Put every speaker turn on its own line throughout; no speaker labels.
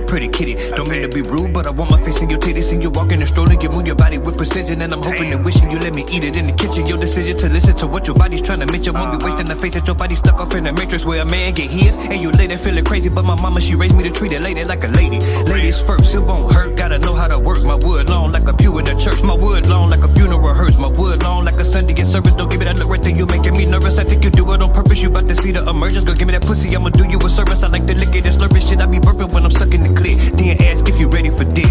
pretty kitty. Don't mean to be rude, but I want my face in your titties. See you walking and strolling, you move your body with precision. And I'm hoping and wishing you let me eat it in the kitchen. Your decision to listen to what your body's trying to mention. Won't be wasting the face that your body stuck off in the matrix where a man get his. And you later feeling crazy, but my mama, she raised me to treat a lady like a lady. Ladies first, it won't hurt, gotta know how to work. My wood long like a pew in the church. My wood long like a funeral hearse. My wood long like a Sunday in service. Don't give me that look right there, you making me nervous. I think you do it on purpose, you about to see the emergence. Go give me that pussy, I'ma do you a service. I like to lick it and slurp it, shit, I be burping when I'm sucking the clit. Then ask if you ready for dick.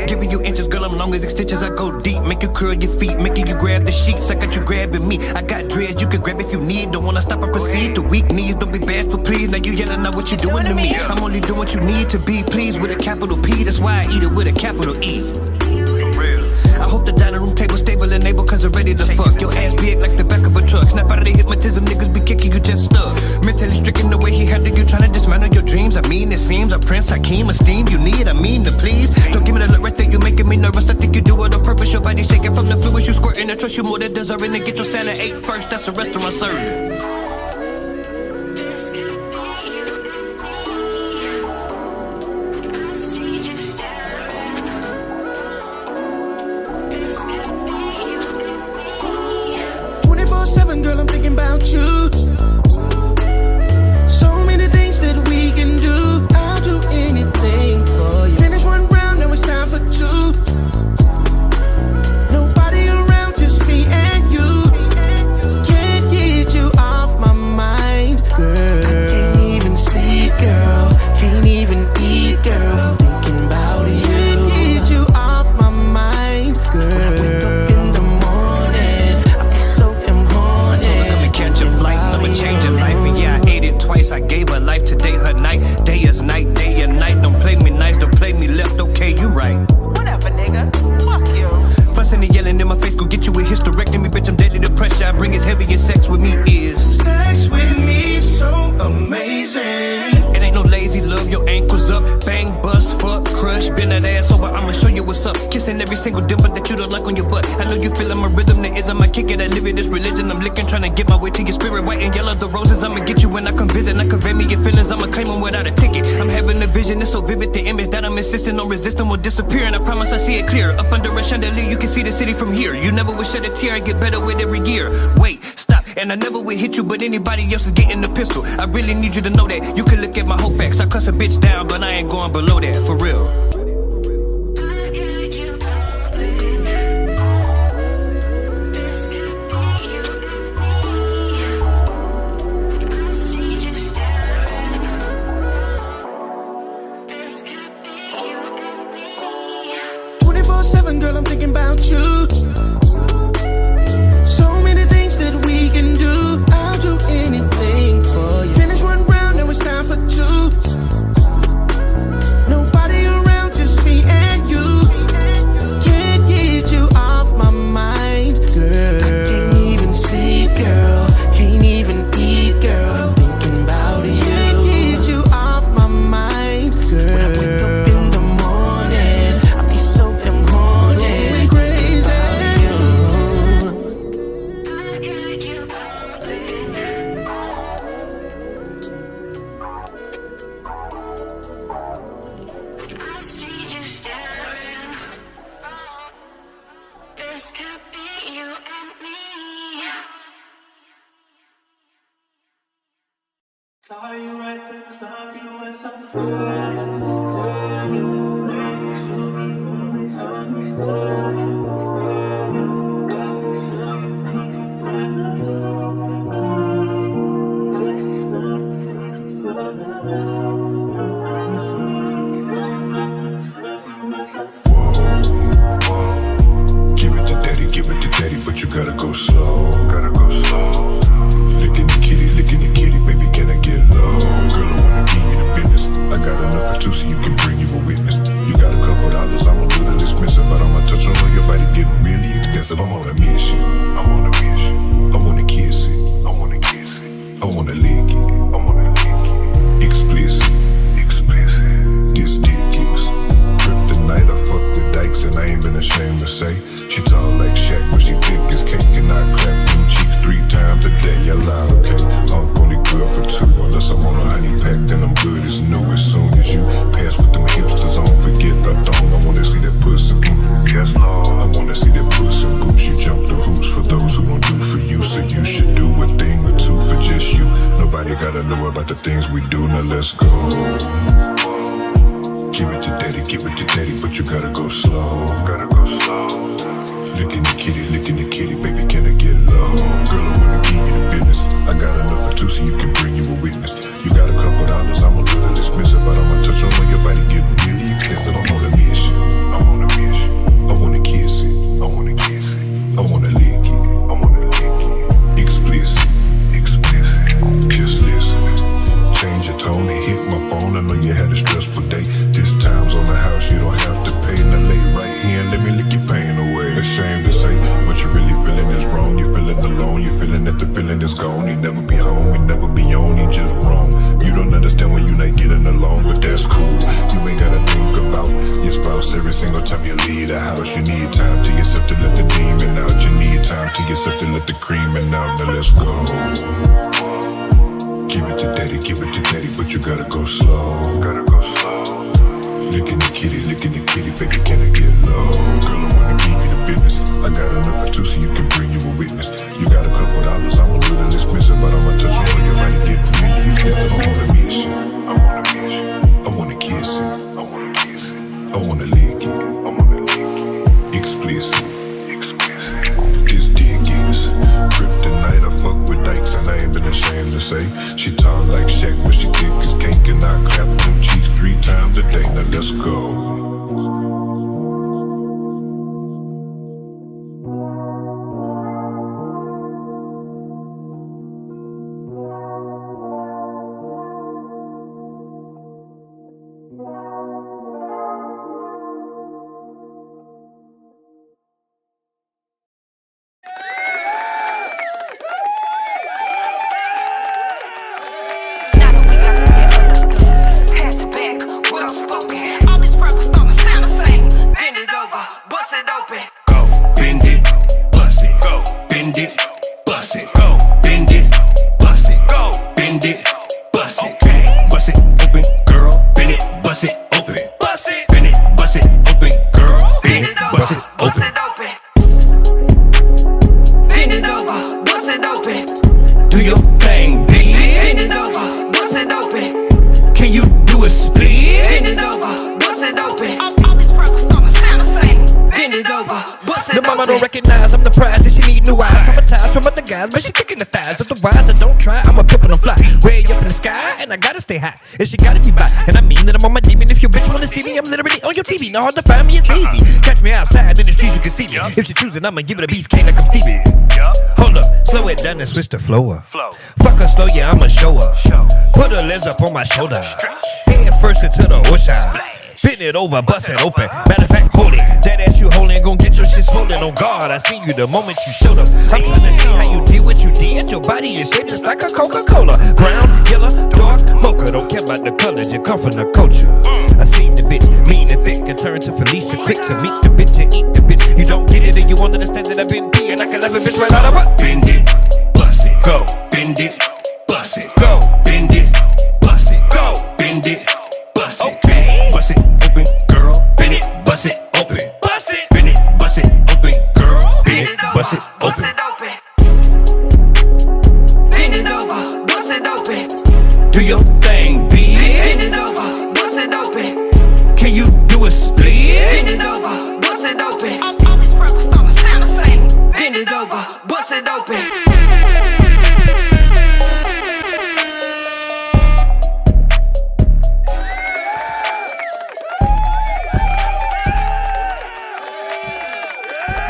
Giving you inches, girl, I'm long as extensions, I go deep. Make you curl your feet, making you grab the sheets. I got you grabbing me, I got dreads, you can grab if you need. Don't wanna stop or proceed to weak knees, don't be bashful, please. Now you yelling out what you doing to me. I'm only doing what you need to be pleased with a capital P. That's why I eat it with a capital E. I hope the dining room table stable and able, cause I'm ready to fuck. Your ass big like the back of a truck. Snap out of the hypnotism, niggas be kicking you just stuck. Mentally stricken the way he handled you, trying to dismantle your dreams. I mean, it seems a Prince Hakeem esteem you need. I mean to please. Don't give me that look right there, you making me nervous. I think you do it on purpose. Your body shaking from the fluids you squirting. I trust you more than deserving to get your salad ate first. That's the restaurant serving.
Girl, I'm thinking about you. So many things that we can do. I'll do anything for you. Finish one round, now it's time for two. Nobody around, just me and you. Can't get you off my mind, girl. I can't even sleep, girl. Can't even eat, girl. I'm thinking about you. Can't get you off my mind, girl. When I wake up in the morning, I be so damn horny.
Catch a flight, I'ma change her life. And yeah, I ate it twice. I gave her life, today her night. Day is night, day and night. Don't play me nice, don't play me left. Okay, you right.
Whatever, nigga. Fuck you.
Fussing and yelling in my face, go get you a hysterectomy. Bitch, I'm deadly. The pressure I bring is heavy, and sex with me is.
Sex with me so amazing.
It ain't no lazy love, your ankles up. Bang, bust, fuck, crush. Bend that ass over, I'ma show you what's up. Kissing every single dimple that you don't like on your butt. I know you feeling my rhythm, the ism. I kick it, I live it, this religion. I'm licking, trying to get my way to your spirit. White and yellow, the roses. I'ma get you when I come visit. I convey me your feelings, I'ma claim them without a ticket. I'm having a vision, it's so vivid, the image that I'm insisting on resisting will disappear. And I promise I see it clear. Up under a chandelier, you can see the city from here. You never would shed a tear, I get better with every year. Wait, stop, and I never would hit you, but anybody else is getting the pistol. I really need you to know that. You can look at my whole facts. I cuss a bitch down, but I ain't going below that, for real.
Girl, I'm thinking about you. So many things that we can do. I'll do anything for you. Finish one round, now it's time for two. Nobody around, just me and you. Can't get you off my mind, girl. I can't even sleep, girl. Can't even eat, girl. I'm thinking about you. Can't get you off my mind, girl. When I wake up in the morning, I be so damn horny. Crazy. I see you staring. This could be you and me. Saw you at the club, you were so fine.
Give it to daddy, but you gotta go slow. Licking the kitty, baby, can I get low? Girl, I wanna give you the business. I got enough for two, so you can bring you a witness. You got a couple dollars, I'm a little expensive, but I'ma touch on your body, getting really expensive. I'm on a mission. I wanna kiss it. I wanna lick it. Explicit. This dick is kryptonite. I fuck with dykes and I ain't been ashamed to say. She tall like Shaq, but she thick as cake. And I clap them cheeks 3 times a day. I lied, okay. I'm only good for 2. Unless I'm on a honey pack, then I'm good as new. As soon as you pass with but the feeling is gone. He never be home, he never be on, he just wrong. You don't understand when you not getting along, but that's cool. You ain't gotta think about your spouse every single time you leave the house. You need time to yourself to let the demon out. You need time to yourself to let the creaming out. Now let's go. Give it to daddy, but you gotta go slow. Licking the kitty, baby, can I get low? Girl, I wanna give you the business. I got enough for two so you can bring you a witness. You got a couple dollars, I'm a little expensive, but I'ma touch on your body, get really expensive. I wanna miss you. I wanna kiss it. I wanna lick it. Explicit. This dick is kryptonite. I fuck with dykes and I ain't been ashamed to say. She tall like Shaq, but she thick as cake, and I clap them cheeks 3 times a day. Now let's go.
But she kicking the thighs, otherwise I don't try. I'm a pimp and I'm fly, way up in the sky, and I gotta stay high. And she gotta be by, and I mean that I'm on my demon. If your bitch wanna see me, I'm literally on your TV. Not hard to find me, it's easy. Catch me outside in the streets, you can see me. If she choosing, I'ma give it a beef cake like I'm Stevie. Hold up, slow it down and switch the flow up. Fuck her slow, yeah, I'ma show her. Put her legs up on my shoulder. Head first into the ocean. Bend it over, bust it open. Matter of fact, hold it. That ass you holding gon' get your shit swollen. On guard, I seen you the moment you showed up. I'm trying to see how you did what you did. Your body is shaped just like a Coca-Cola. Brown, yellow, dark, mocha. Don't care about the colors, you come from the culture. I seen the bitch, mean and thick, and turn to Felicia quick to meet the bitch and eat the bitch. You don't get it and you understand that I've been peeing. I can love a bitch right out of what? Bend it, bust it, go. Bend it, bust it, go. Bend it, bust it, go. Bend it, bust it. Okay. Bust it open, girl. Bend it, bust it open. Bust it. Bend it, bust it open, girl. Bend it, bust it open. Bend it over, bust it open. Do your thing, bitch. Bend it over, bust it open. Can you do a split? Bend it over, bust it open. All these purples on the sound the same. Bend it over, bust it open.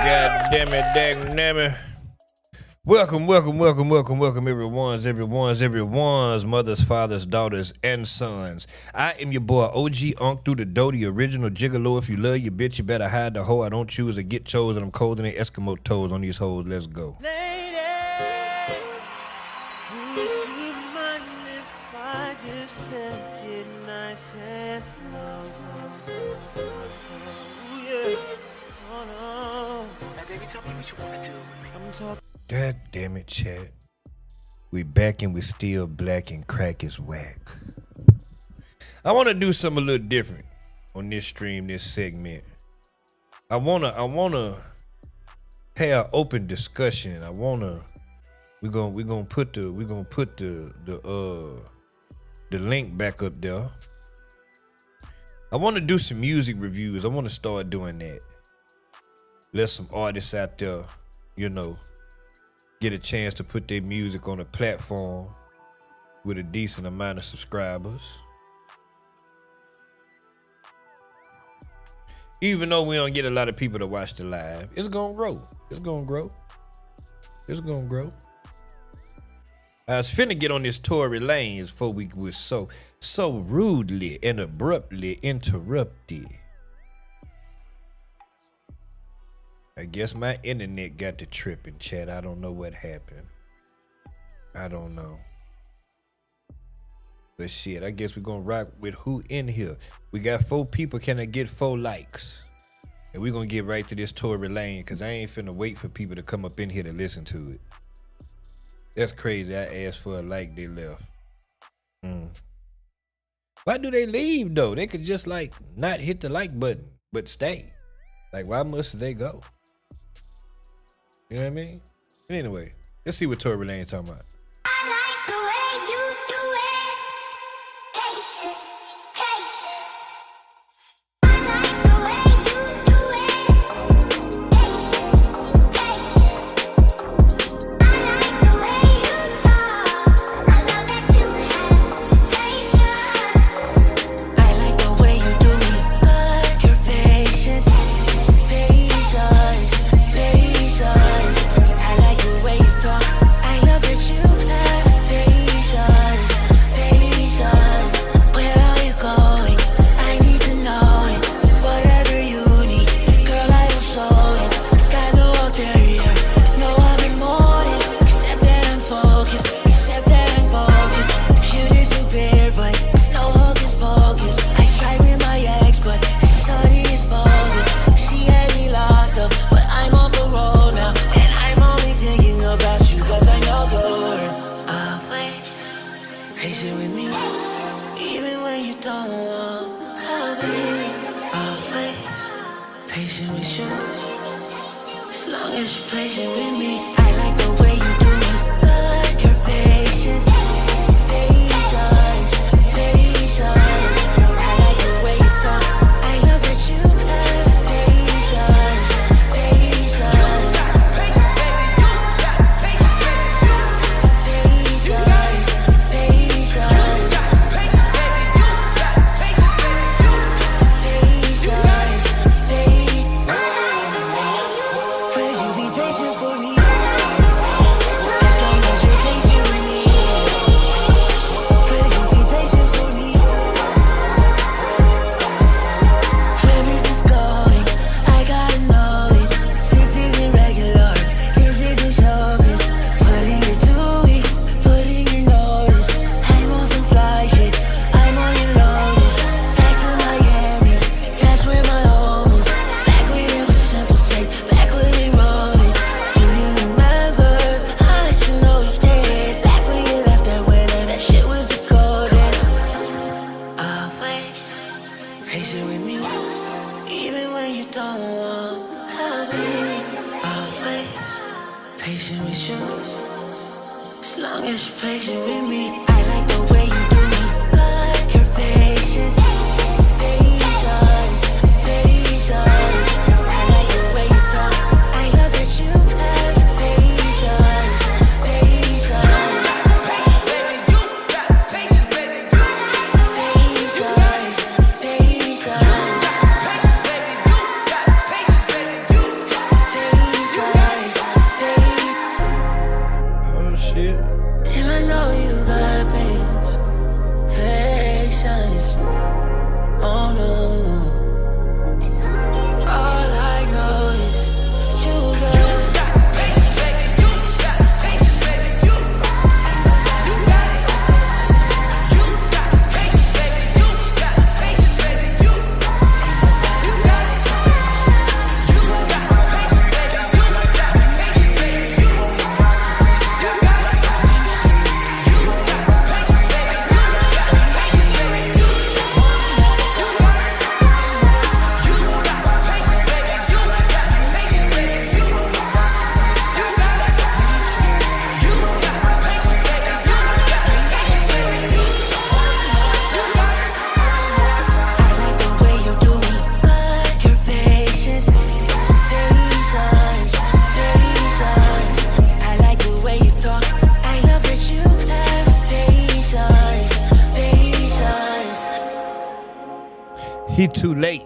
God damn it, dang it. Welcome, everyone's mothers, fathers, daughters, and sons. I am your boy, OG Unk through the dough, the original gigolo. If you love your bitch, you better hide the hoe. I don't choose or get chose, and I'm colder than Eskimo toes on these hoes. Let's go.
Lady, would you mind if I just take it nice and slow? Yeah. Oh no. Now, baby, tell me what you wanna do with me. I'm talking.
God damn it, chat. We back and we still black and crack is whack. I want to do something a little different on this stream, this segment. I wanna have open discussion. We're gonna put the link back up there. I want to do some music reviews. I want to start doing that. Let some artists out there, get a chance to put their music on a platform with a decent amount of subscribers. Even though we don't get a lot of people to watch the live, it's gonna grow. I was finna get on this Tory Lanez before we was so rudely and abruptly interrupted. I guess my internet got to tripping, chat. I don't know what happened.
I don't know. But shit, I guess we're gonna rock with who in here. We got 4 people. Can I get 4 likes? And we're gonna get right to this Tory Lane, because I ain't finna wait for people to come up in here to listen to it. That's crazy. I asked for a like, they left. Why do they leave though? They could just like not hit the like button, but stay. Like, why must they go? You know what I mean? Anyway, let's see what Tory Lane's talking about. He too late.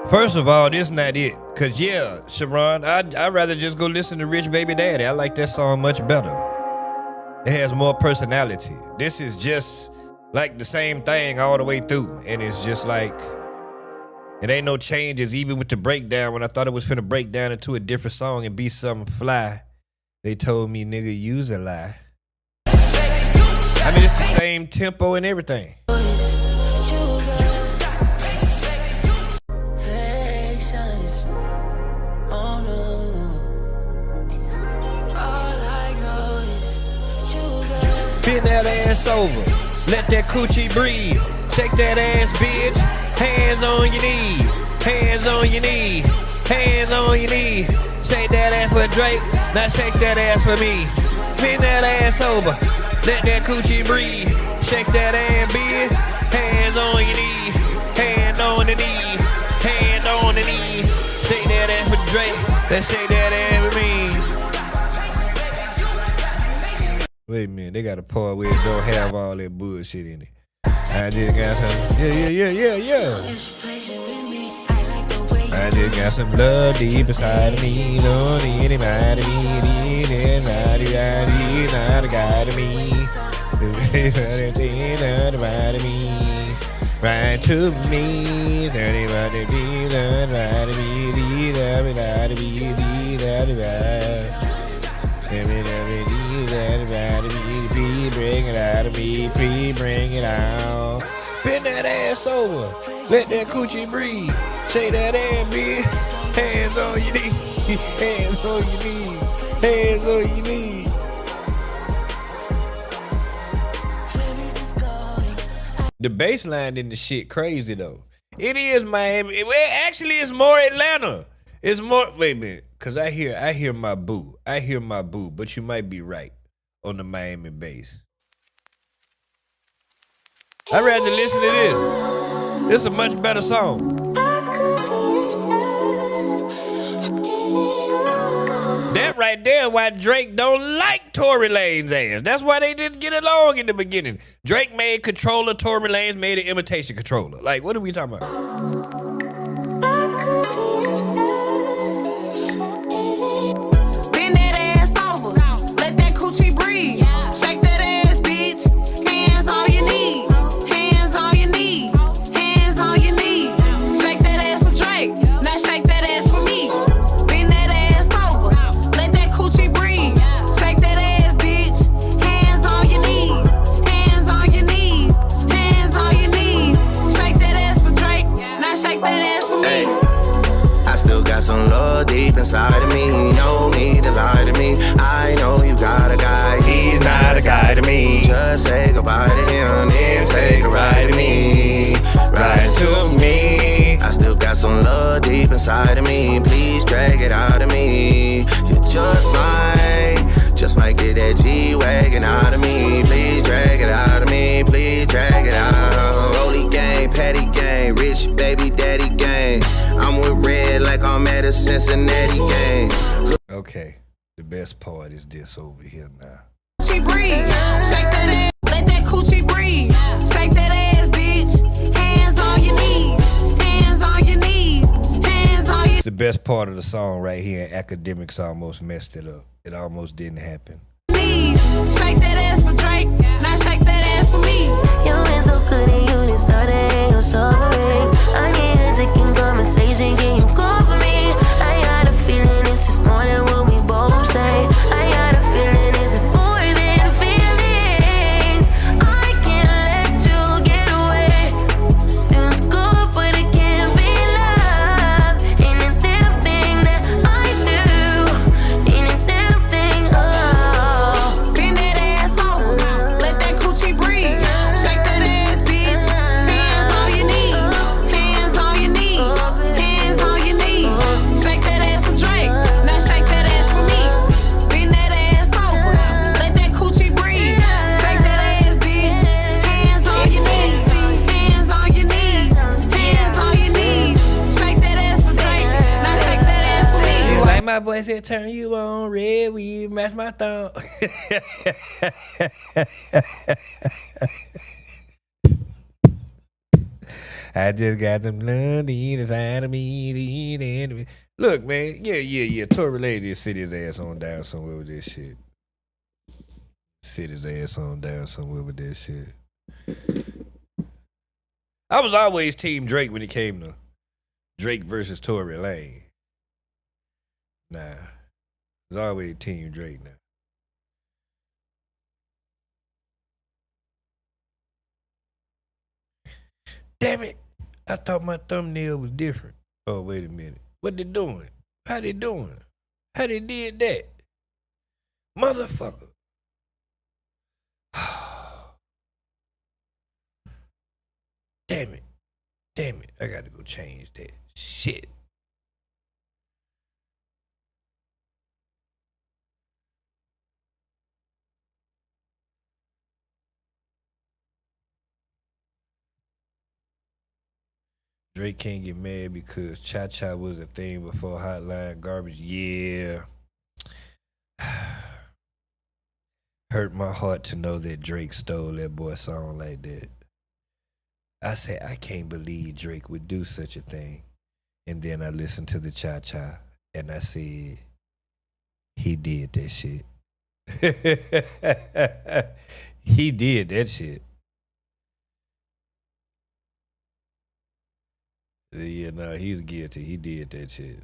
First of all, this not it. Cause yeah, Sharon, I'd rather just go listen to Rich Baby Daddy. I like that song much better. It has more personality. This is just like the same thing all the way through. And it's just like, It ain't no changes even with the breakdown. When I thought it was finna break down into a different song and be something fly, they told me, nigga, use a lie. I mean, it's the same tempo and everything. Bend that ass over, let that coochie breathe. Shake that ass, bitch. Hands on your knee, hands on your knee, hands on your knee. Shake that ass for Drake, now shake that ass for me. Bend that ass over, let that coochie breathe. Shake that ass, bitch. Hands on your knee, hand on the knee, hand on the knee. Shake that ass for Drake, now shake that ass for me. Wait a minute, they got a part where it don't have all that bullshit in it. I just got some, yeah. I just got some love deep inside of me. Don't need anybody, need anybody, not a guy to me. Not about me. Right to me. Anybody, not to me. Not to bring it out of me, please bring it out. Bend that ass over, let that coochie breathe. Shake that ass, bitch. Hands on your knee, hands on your knee, hands on your knee. The bass line in the shit crazy though. It is Miami. Well, actually, it's more Atlanta. It's more. Wait a minute, cause I hear my boo. I hear my boo, but you might be right on the Miami bass. I'd rather listen to this. This is a much better song. That right there why Drake don't like Tory Lanez ass. That's why they didn't get along in the beginning. Drake made Controller, Tory Lanez made an imitation controller. Like, what are we talking about?
Bend that ass over, let that coochie breathe. Shake that ass, bitch. Hands on your knees, hands on your knees, hands on your knees. Shake that ass for Drake, now shake that ass for me. Bend that ass over, let that coochie breathe. Shake that ass, bitch. Hands on your knees, hands on your knees, hands on your knees. Shake that ass for Drake, now shake that ass for me.
I still got some love deep inside of me. No need to lie to me. I know you got a guy, he's not a guy to me. Just say goodbye to him, then take a ride to me. Ride to me. I still got some love deep inside of me. Please drag it out of me. You just might get that G-Wagon out of me. Please drag it out of me. Please drag it out. Rolly gang, patty gang, rich baby daddy gang. I'm with Red like I'm at a Cincinnati game.
Okay, the best part is this over here now.
She breathe, shake that ass, let that coochie breathe. Shake that ass, bitch. Hands on your knees, hands on your knees, hands on your
It's the best part of the song right here, and Academics almost messed it up. It almost didn't happen.
knees. Shake that ass for Drake, now shake that ass for me.
You ain't so good and you deserve it, you're suffering. I need a dick in conversation, can you call for me? I got a feeling this is more than what we both say. I got a feeling this is more than feelings. I can't let you get away. Feels good, but it can't be love. Ain't a damn thing that I do. Ain't a damn thing, oh.
Bend that ass over, let that coochie breathe. Shake that ass, bitch. Hands on your knees, hands on your knees, hands on your knees. Shake that ass for Drake, now shake that ass for me. Bend that ass over, let that coochie breathe. Shake that ass, bitch. Hands on your knees, hands on your knees, hands on your knees. Shake that ass for Drake, now shake that ass for me.
Like my voice said, turn you on, red weed, match my thumb. I just got them blood inside of me. Look, man, yeah. Tory Lanez just sit his ass on down somewhere with this shit. Sit his ass on down somewhere with this shit. I was always Team Drake when it came to Drake versus Tory Lane. Nah. It's always Team Drake now. Damn it. I thought my thumbnail was different. Oh, wait a minute. What they doing? How they doing? How they did that? Motherfucker. Damn it. Damn it. I got to go change that. Shit. Drake can't get mad because Cha Cha was a thing before Hotline Garbage. Yeah. Hurt my heart to know that Drake stole that boy song like that. I said, I can't believe Drake would do such a thing. And then I listened to the Cha Cha and I said, he did that shit. He did that shit. Yeah, no, he's guilty. He did that shit.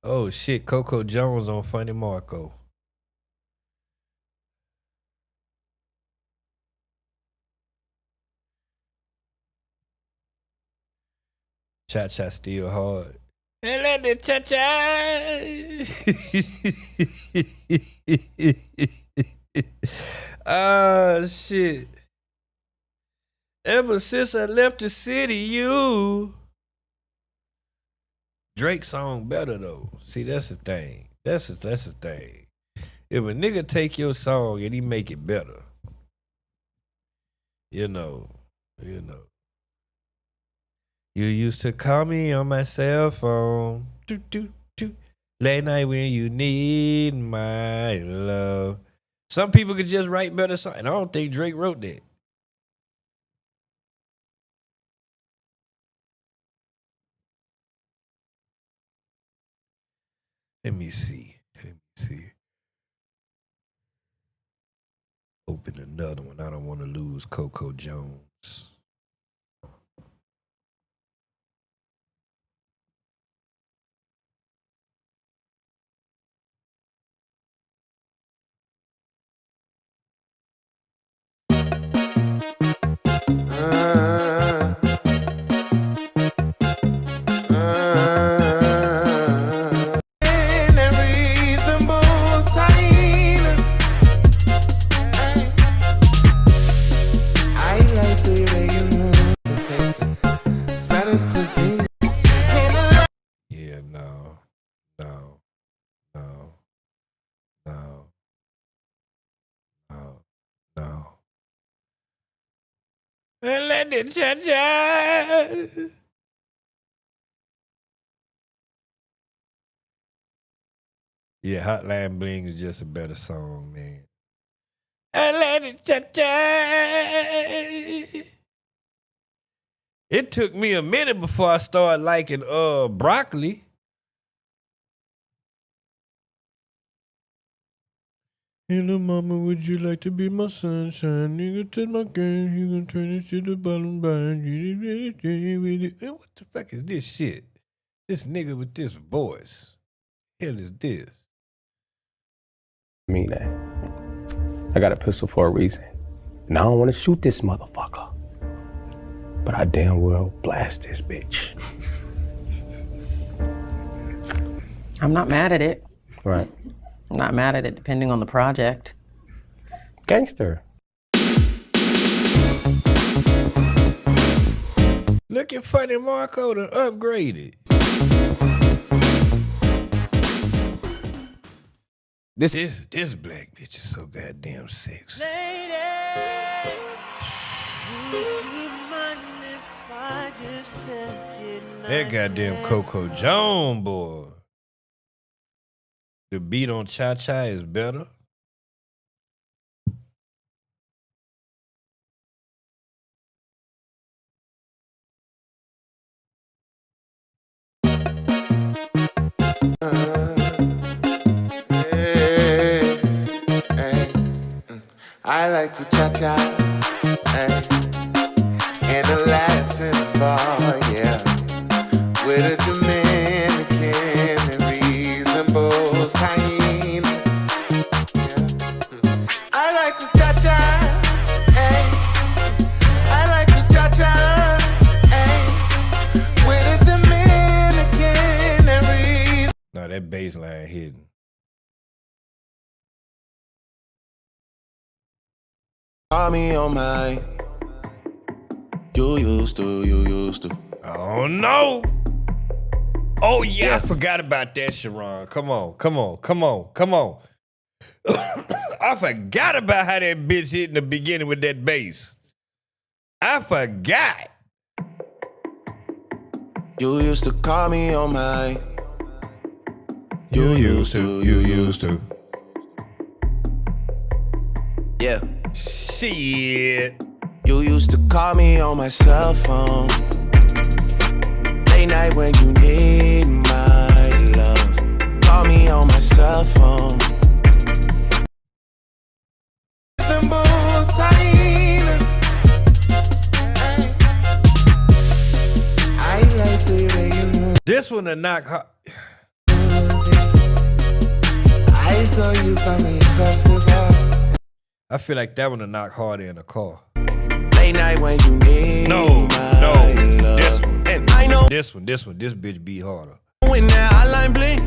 Oh shit, Coco Jones on Funny Marco. Cha Cha still hard. And let the Cha Cha. Ah, shit. Ever since I left the city, you. Drake's song better though. See, that's the thing. That's the thing. If a nigga take your song and he make it better, you know. You used to call me on my cell phone. Late night when you need my love. Some people could just write better songs. And I don't think Drake wrote that. Let me see. Open another one. I don't want to lose Coco Jones. Yeah, no. And let it cha-cha. Yeah, Hotline Bling is just a better song, man. And let it cha-cha. It took me a minute before I started liking broccoli. Hello, mama, would you like to be my sunshine? Nigga, touch my game, you gonna turn this shit to the bottom line. What the fuck is this shit? This nigga with this voice. Hell is this?
Me that. I got a pistol for a reason. And I don't want to shoot this motherfucker. But I damn well blast this bitch.
I'm not mad at it.
Right.
I'm not mad at it depending on the project.
Gangster.
Looking funny, Marco done upgraded. This black bitch is so goddamn sexy.
Lady, would you mind if I just take it
That goddamn Coco Jones, boy. The beat on Cha Cha is better.
I like to cha-cha, in a Latin bar, yeah, with a Dominican and reasonable kind. Yeah. I like to cha-cha, I like to cha-cha, with a Dominican and reasonable.
Nah, that bass line hidden.
Call me on my. You used to.
Oh no! Oh yeah, I forgot about that, Sharon. Come on. I forgot about how that bitch hit in the beginning with that bass. I forgot.
You used to call me on my.
You used to.
Yeah.
Shit.
You used to call me on my cell phone. Late night when you need my love. Call me on my cell phone. I like the way you move.
This one to knock hard.
I saw you from across the bar.
I feel like that one to knock harder in a car.
Late night when you need
No,
my love.
this one.
And I know
This bitch beat harder.
when that hotline blink,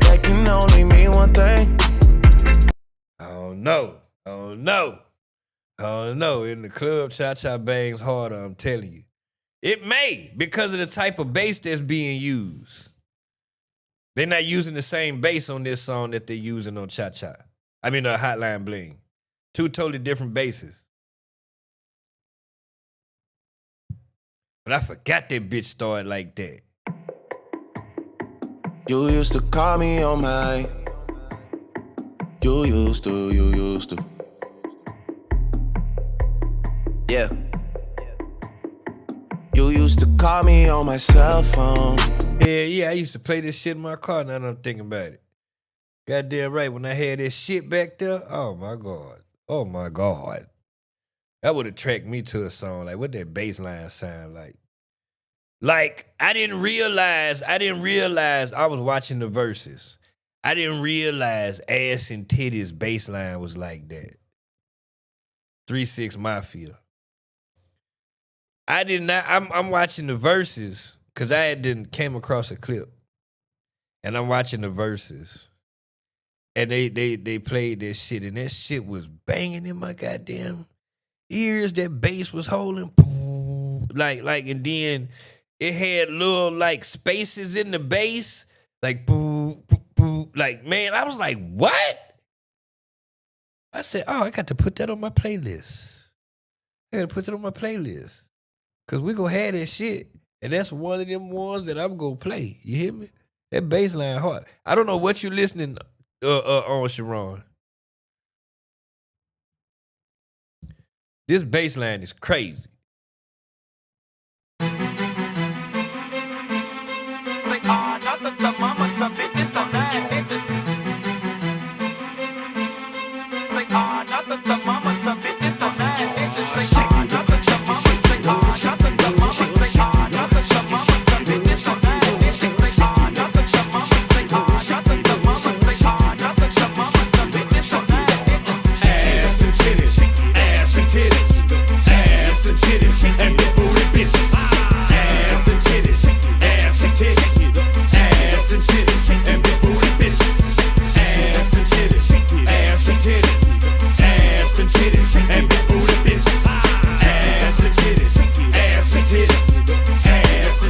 that can only mean one thing.
Oh no. In the club, cha-cha bangs harder, I'm telling you. It may, because of the type of bass that's being used. They're not using the same bass on this song that they're using on cha-cha. I mean, Hotline Bling. Two totally different basses. But I forgot that bitch started like that.
You used to call me on my. You used to. Yeah. You used to call me on my cell phone.
Yeah, I used to play this shit in my car now that I'm thinking about it. Goddamn right, when I had this shit back there, oh my God. That would attract me to a song. Like, what that bass line sound like? Like, I didn't realize I was watching the verses. I didn't realize Ass and Titties bass line was like that. 3-6 Mafia. I did not, I'm watching the verses, because I didn't came across a clip. And I'm watching the verses. And they played this shit, and that shit was banging in my goddamn ears. That bass was holding, like, and then it had little like spaces in the bass, like boo, boo, boo. Like, man, I was like, what? I said, oh, I got to put that on my playlist. Cause we gonna have that shit, and that's one of them ones that I'm gonna play. You hear me? That bass line hard. I don't know what you're listening on, Sharon. This bass line is crazy.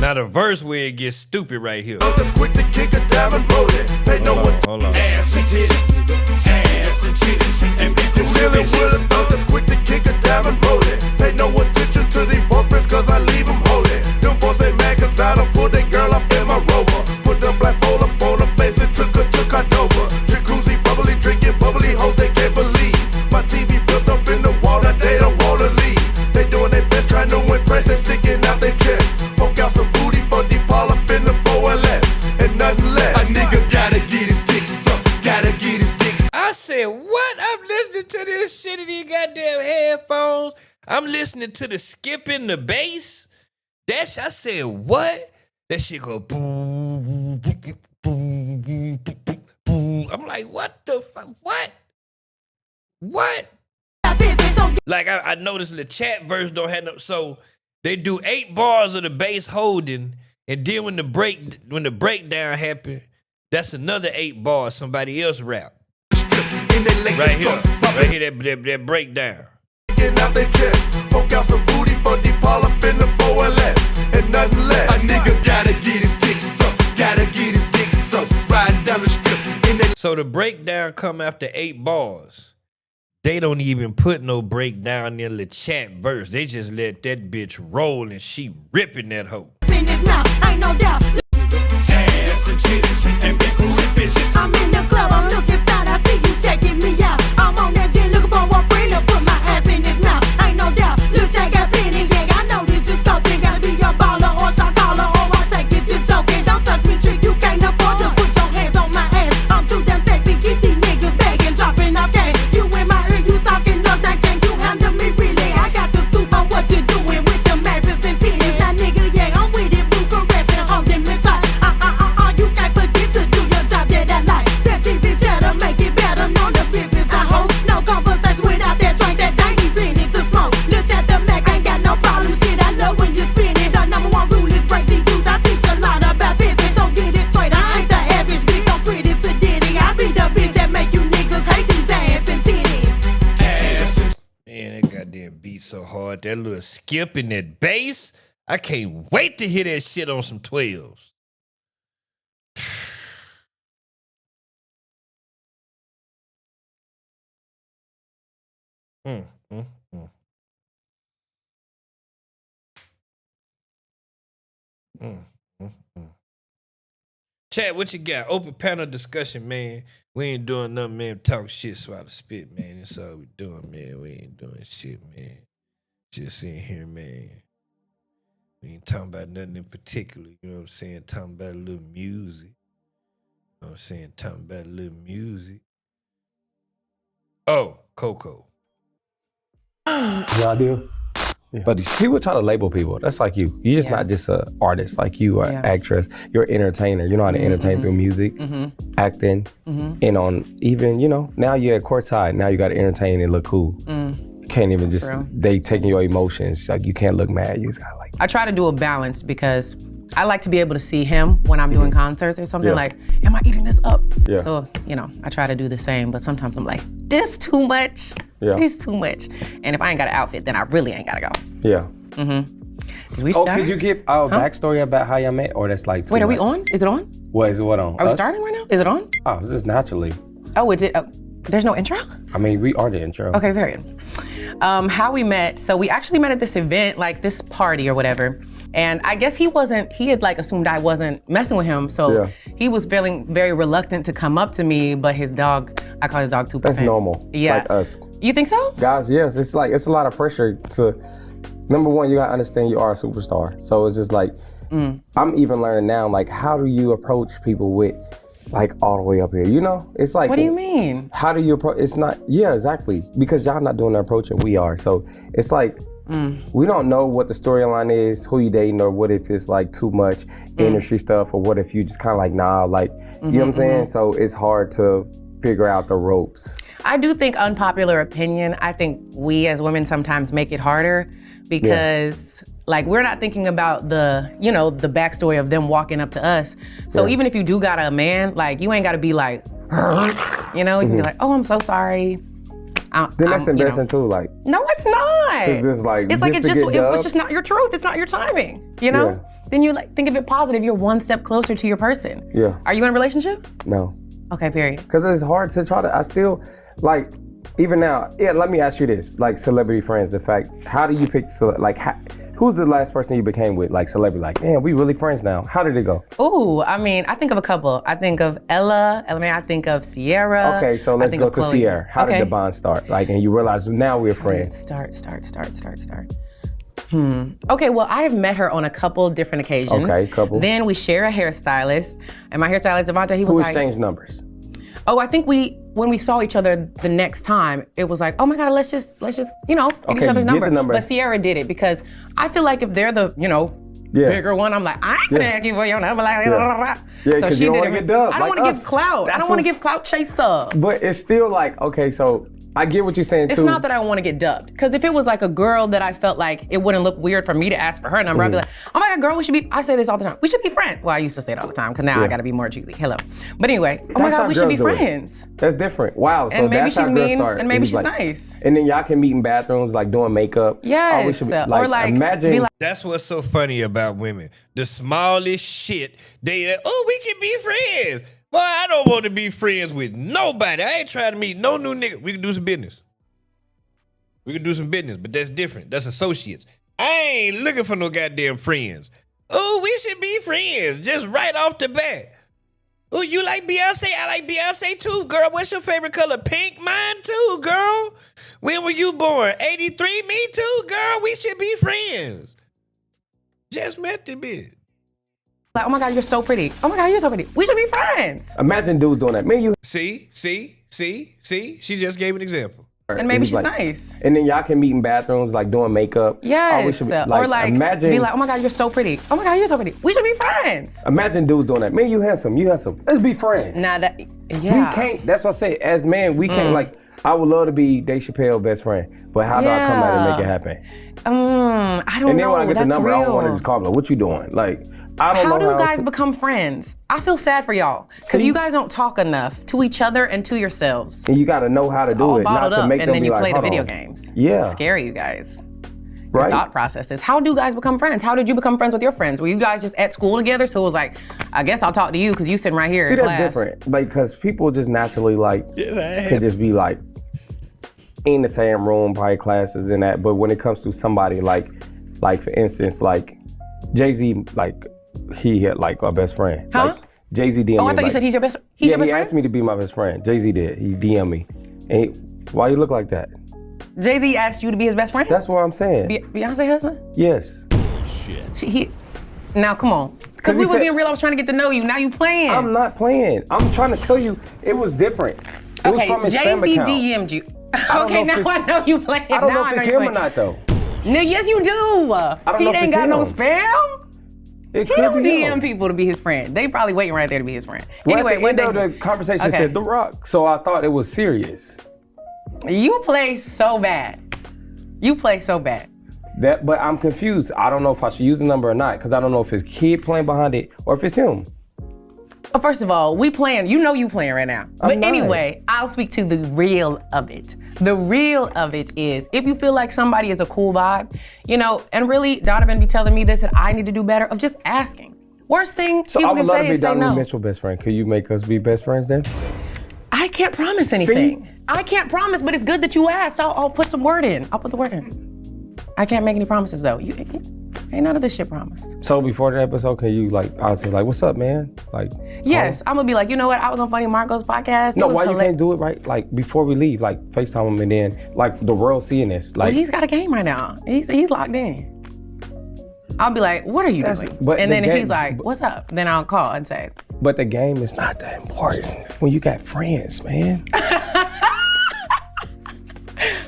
Now the verse where it gets stupid right here.
Just quick to kick it down and roll it. Pay no one.
Hold on.
Ass and titties, and bitches. You feeling with a thug that's quick to kick it down and roll it. Pay no attention to these boyfriends, cause I leave them holy. Them boys they mad cause I done pulled that girl up in my Rover. Put the black hole up on her face and took her to Cordova. Jacuzzi bubbly, drinking bubbly hoes they can't believe. My TV built up in the wall that they don't wanna leave. They doing their best trying to impress, they sticking out their chest. Poke out some booty for deep all up in the 4LS and nothing less. A nigga gotta get his dick sucked, gotta get his dick sucked.
I said, what? I'm listening shit in these goddamn headphones. I'm listening to the skipping the bass. I said, what? That shit go boom, boom, boom, boom, boom, boom, boom. I'm like, what the fuck? What? Like I noticed the chat verse don't have no, so they do 8 bars of the bass holding, and then when the breakdown happen, that's another 8 bars somebody else rap. Right here, that breakdown.
Out their chest, poke out some booty for deep all up in the 4LS and nothing less. A nigga gotta get his dick sucked, riding down the strip.
So the breakdown come after 8 bars. They don't even put no breakdown in the chat verse. They just let that bitch roll and she ripping that hoe.
In this mouth, ain't no doubt.
Ass and titties and big booty bitches.
I'm in the club, I'm looking style. I see you checking me out. I'm on that gin looking for one friend to put my ass in his mouth. Ain't no doubt. Lil' Jack got plenty, yeah. I know this just scoping. Gotta be your baller or shot caller, or I take it to joking. Don't touch me, trick. You can't afford to put your hands on my ass. I'm too damn sexy. Keep these niggas begging, dropping off gas. You in my ear, you talking nothing. Can you handle me really? I got the scoop on what you doing with the masses and titties. Now nigga, yeah, I'm with it. Blue caressing, holding me tight. You can't forget to do your job, yeah, that light. That cheesy cheddar make it better. Know the business, I hope. No conversation without that drink that they ain't ready to smoke. Look at the Mac, ain't got no problem. Shit, I love when you spin it. The number one rule is break the rules. I teach a lot about pimping, so get it straight. I ain't the average bitch, so pretty to ditty. I be the bitch that make you niggas hate these ass and titties.
Man, that goddamn beat so hard. That little skip in that bass. I can't wait to hear that shit on some 12s. Chat, what you got? Open panel discussion, man. We ain't doing nothing, man. Talk shit, swallow spit, man. That's all we doing, man. We ain't doing shit, man. Just in here, man. We ain't talking about nothing in particular. You know what I'm saying? Talking about a little music. You know what I'm saying? Talking about a little music. Oh, Coco.
Y'all do? Yeah. But people try to label people. That's like you. You're just not just an artist. Like you are an actress. You're an entertainer. You know how to entertain through music, acting, and on even, you know, now you're at courtside. Now you got to entertain and look cool. You can't even just, they taking your emotions. Like you can't look mad. You just gotta like.
I try to do a balance because I like to be able to see him when I'm doing concerts or something like, am I eating this up? Yeah. So, you know, I try to do the same, but sometimes I'm like, this too much. Yeah. This too much. And if I ain't got an outfit, then I really ain't gotta go.
Yeah.
Did we start?
Could you give a backstory about how y'all met, or that's like too
Wait, are we
much?
on? Is it on?
What is it? What on?
Are we starting right now? Is it on?
Oh, this is naturally.
Oh, is it? There's no intro?
I mean, we are the intro.
Okay, very good. How we met, so we actually met at this event, like this party or whatever. And I guess he had like assumed I wasn't messing with him. So he was feeling very reluctant to come up to me, but his dog, I call his dog 2%.
That's normal, like us.
You think so?
Guys, yes, it's like, it's a lot of pressure to, number one, you gotta understand you are a superstar. So it's just like, I'm even learning now, like how do you approach people with like all the way up here, you know? It's like—
What do you mean?
How do you approach, it's not, yeah, exactly. Because y'all not doing the approaching, we are. So it's like, we don't know what the storyline is, who you dating, or what if it's like too much industry stuff, or what if you just kind of like, nah, like, you know what I'm saying? So it's hard to figure out the ropes.
I do think, unpopular opinion, I think we as women sometimes make it harder because like we're not thinking about the, you know, the backstory of them walking up to us. So even if you do got a man, like you ain't gotta be like, you know, you can be like, oh, I'm so sorry.
Then that's embarrassing too, like.
No, it's not.
It
was just not your truth. It's not your timing, you know? Yeah. Then you like think of it positive. You're one step closer to your person.
Yeah.
Are you in a relationship?
No.
Okay, period.
Because it's hard to try to, I still, like, even now, let me ask you this, like celebrity friends, the fact, how do you pick, who's the last person you became with, like celebrity, like, man, we really friends now. How did it go?
Ooh, I mean, I think of a couple. I think of Ella, I think of Sierra.
Okay, so let's go to Sierra. How did the bond start? Like, and you realize now we're friends.
Start. Okay, well, I have met her on a couple different occasions.
Okay, couple.
Then we share a hairstylist, and my hairstylist, Devonta, he was
Who
like—
exchanged numbers?
Oh, I think we when we saw each other the next time, it was like, oh my God, let's just get each other's number.
the number.
But Sierra did it because I feel like if they're the, bigger one, I'm like, I ain't gonna ask you for your number. Like,
Yeah, because you don't want to get dubbed.
I don't want to give clout. I don't want to give clout chaser.
But it's still like, okay, so I get what you're saying too.
It's not that I want to get dubbed. Because if it was like a girl that I felt like it wouldn't look weird for me to ask for her number, I'd be like, oh my God, girl, I say this all the time. We should be friends. Well, I used to say it all the time because now I got to be more choosy. Hello. But anyway, oh my God, we should be friends.
That's different. Wow. So
and maybe
that's
she's
how girls
mean
start.
and maybe she's
like,
nice.
And then y'all can meet in bathrooms, like doing makeup.
Yes.
Oh, we should be,
or like,
imagine.
be like,
That's what's so funny about women. The smallest shit, we can be friends. Boy, I don't want to be friends with nobody. I ain't trying to meet no new nigga. We can do some business. But that's different. That's associates. I ain't looking for no goddamn friends. Oh, we should be friends, just right off the bat. Oh, you like Beyonce? I like Beyonce too, girl. What's your favorite color? Pink? Mine too, girl. When were you born? 83? Me too, girl. We should be friends. Just met the bitch.
oh my God, you're so pretty. Oh my God, you're so pretty. We should be friends.
Imagine dudes doing that. Me and you.
See? She just gave an example.
And maybe she's nice.
And then y'all can meet in bathrooms, like doing makeup.
Yes.
Oh, we should be,
or like,
imagine,
be like, oh my God, you're so pretty. Oh my God, you're so pretty. We should be friends.
Imagine dudes doing that. Me and you handsome. Let's be friends.
Nah,
We can't, that's what I say, as men, we can't, like, I would love to be Dave Chappelle's best friend, but how do I come out and make it happen?
I don't know.
And then when I get
That's
the number,
real.
I don't want to just call them, like, what you doing? Like, I don't know
how do guys become friends? I feel sad for y'all because you guys don't talk enough to each other and to yourselves.
And you got to know how to do it, not to make them
and then
be
you
like,
play the
hold
video
on.
games.
Yeah.
It's scary, you guys.
Right?
Your thought processes. How do guys become friends? How did you become friends with your friends? Were you guys just at school together? So it was like, I guess I'll talk to you because you sitting right here
See,
in
that's
class.
different. Like, because people just naturally like to just be like in the same room, probably classes and that. But when it comes to somebody like for instance, like Jay-Z, like he had like a best friend.
Huh?
Like, Jay-Z DM'd me.
Oh, I thought you said he's your best. He's your best
he
friend?
asked me to be my best friend. Jay-Z did. He DM'd me. And why you look like that?
Jay-Z asked you to be his best friend?
That's what I'm saying.
Beyonce husband?
Yes.
Now come on. Because we were being real, I was trying to get to know you. Now you playing.
I'm not playing. I'm trying to tell you, it was different. It was from his spam
Jay-Z
account.
DM'd you. Okay, now I know you playing.
I don't know if it's him or not though.
No, yes you do. He ain't got no spam. He don't DM people to be his friend. They probably waiting right there to be his friend.
Well,
anyway,
at the end of the conversation said The Rock, so I thought it was serious.
You play so bad.
But I'm confused. I don't know if I should use the number or not because I don't know if his kid playing behind it or if it's him.
First of all, we playing. You know you playing right now. But anyway, I'll speak to the real of it. The real of it is if you feel like somebody is a cool vibe, and really Donovan be telling me this that I need to do better of just asking. Worst thing people can say is say no. So I would love to be Donovan Mitchell's
best friend. Could you make us be best friends then?
I can't promise anything. I can't promise, but it's good that you asked. I'll put some word in. I'll put the word in. I can't make any promises though. Ain't none of this shit promised.
So before the episode, can you I was just like, what's up, man? Like,
yes, I'm gonna be like, you know what? I was on Funny Marco's podcast.
No, why you can't do it right? Like before we leave, like FaceTime him and then like the world seeing this. Like,
well, he's got a game right now. He's locked in. I'll be like, what are you doing? And then if he's like, what's up? Then I'll call and say.
But the game is not that important when you got friends, man.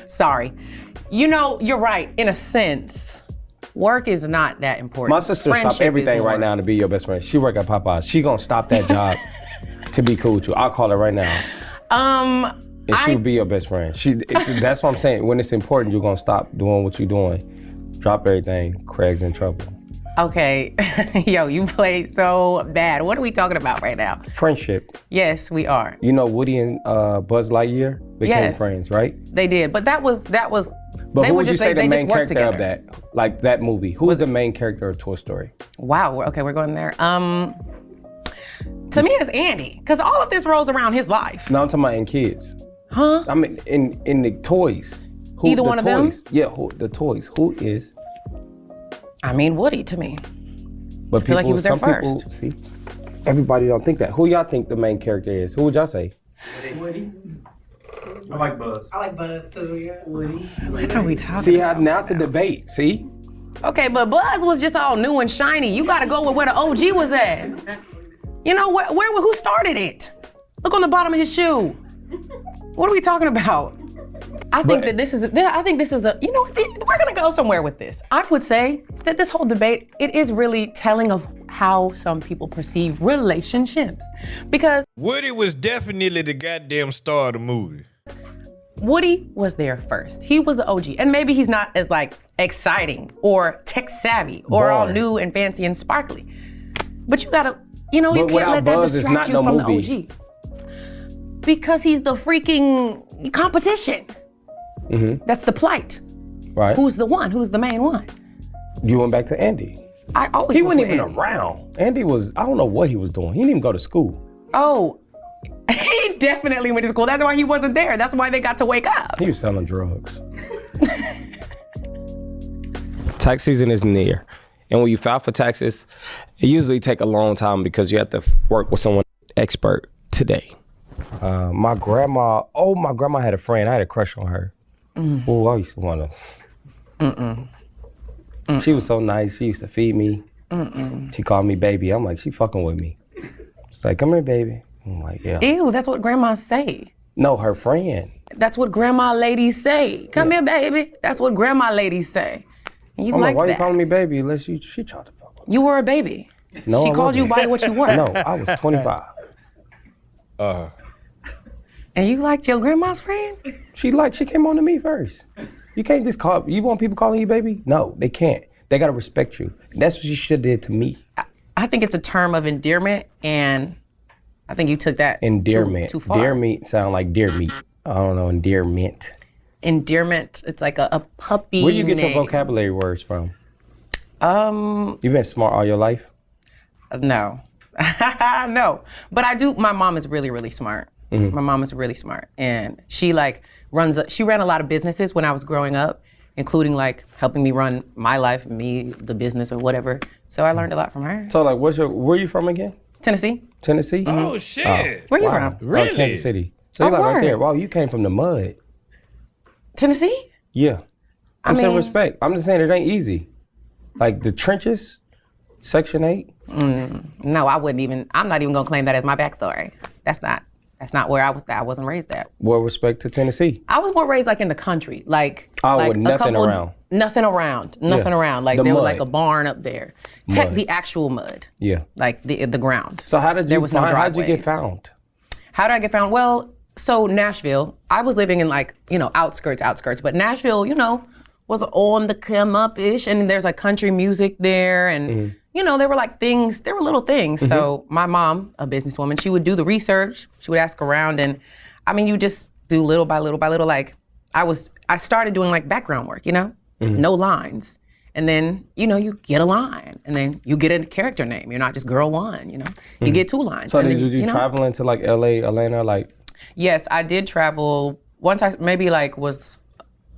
Sorry. You're right. In a sense, work is not that important.
My sister stopped everything right now to be your best friend. She work at Popeyes. She gonna stop that job to be cool with you. I'll call her right now. And she'll be your best friend. That's what I'm saying. When it's important, you're gonna stop doing what you're doing. Drop everything. Craig's in trouble.
Okay. Yo, you played so bad. What are we talking about right now?
Friendship.
Yes, we are.
Woody and Buzz Lightyear became friends, right?
They did, but that was.
But
they
who
were
would you
just
say the
they
main
just worked
character
together.
of that? Like that movie. Who was the main character of Toy Story?
Wow. Okay, we're going there. To me, it's Andy, because all of this rolls around his life.
No, I'm talking about in kids.
Huh?
I mean, in the toys.
Either one of them?
Yeah, the toys. Who is?
I mean, Woody to me.
But
I feel like he was there first.
People, see, everybody don't think that. Who y'all think the main character is? Who would y'all say?
Woody. I like Buzz.
I like Buzz too, yeah.
Woody.
What are we talking
See,
about?
now it's a debate. See?
Okay, but Buzz was just all new and shiny. You gotta go with where the OG was at. Who started it? Look on the bottom of his shoe. What are we talking about? I think this is a, you know, we're gonna go somewhere with this. I would say that this whole debate, it is really telling of how some people perceive relationships. Because
Woody was definitely the goddamn star of the movie.
Woody was there first. He was the OG. And maybe he's not as like exciting or tech savvy or all new and fancy and sparkly. But you gotta, you know, you can't let that distract you from the OG. Because he's the freaking competition. Mm-hmm. That's the plight.
Right.
Who's the one? Who's the main one?
You went back to Andy.
He
wasn't even around. Andy was, I don't know what he was doing. He didn't even go to school.
Oh, he definitely went to school. That's why he wasn't there. That's why they got to wake up.
He was selling drugs. Tax season is near. And when you file for taxes, it usually take a long time because you have to work with someone expert today. My grandma had a friend. I had a crush on her. Oh, I used to want to. She was so nice. She used to feed me. She called me baby. I'm like, she fucking with me. She's like, come here, baby. I'm like, yeah.
Ew, that's what grandmas say.
No, her friend.
That's what grandma ladies say. Come here, baby. That's what grandma ladies say. And you like
why
that.
You calling me baby unless she tried to fuck with me?
You were a baby.
No,
she called you by what you were.
No, I was 25.
And you liked your grandma's friend?
She came on to me first. You can't just you want people calling you baby? No, they can't. They gotta respect you. And that's what she should did to me.
I think it's a term of endearment, and I think you took that
endearment.
Too far.
Deer meat sound like deer meat. I don't know, endearment.
Endearment, it's like a puppy
Where you get
name.
your vocabulary words from? You've been smart all your life?
No. No. But I do, my mom is really, really smart. My mom is really smart. And she she ran a lot of businesses when I was growing up, including like helping me run my life, the business or whatever. So I learned a lot from her.
So like, where you from again?
Tennessee.
Tennessee?
Oh shit.
Where you from?
Really?
Kansas City. So you're right there. Wow, you came from the mud.
Tennessee?
Yeah. I'm saying respect. I'm just saying it ain't easy. Like the trenches, Section 8.
No, I'm not even gonna claim that as my backstory. That's not where I was. I wasn't raised at.
Well, respect to Tennessee.
I was more raised like in the country, like
with nothing around.
Nothing around. Like there was like a barn up there. The actual mud.
Yeah.
Like the ground.
So how did you?
There was no driveways.
How'd you get found?
How did I get found? Well, so Nashville. I was living in like outskirts, but Nashville, was on the come up ish, and there's like country music there, and. There were little things. So my mom, a businesswoman, she would do the research. She would ask around, and you just do little by little by little. Like I started doing like background work, no lines. And then, you get a line, and then you get a character name. You're not just girl one, you get 2 lines.
So did you travel into like LA, Atlanta, like?
Yes, I did travel. Once I maybe was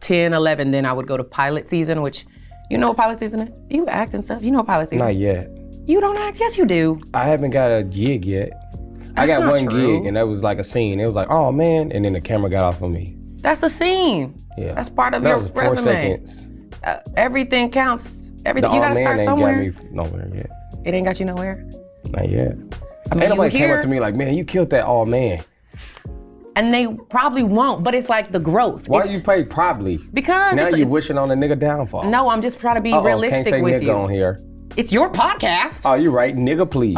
10, 11, then I would go to pilot season, which, you know what pilot season is? You act and stuff. You know what pilot season?
Not yet.
You don't act? Yes, you do.
I haven't got a gig yet. I got one gig, and that was like a scene. It was like, oh man, and then the camera got off of me.
That's a scene.
Yeah.
That's part of your
resume. 4 seconds.
Everything counts. Everything. You gotta start somewhere.
Ain't got me nowhere yet.
It ain't got you nowhere?
Not yet. Ain't nobody came up to me like, man, you killed that all man.
And they probably won't, but it's like the growth.
Why you pay probably?
Because
now you wishing on a nigga downfall.
No, I'm just trying to be realistic
can't say
with
nigga
you.
On here.
It's your podcast.
Oh, you're right, nigga, please.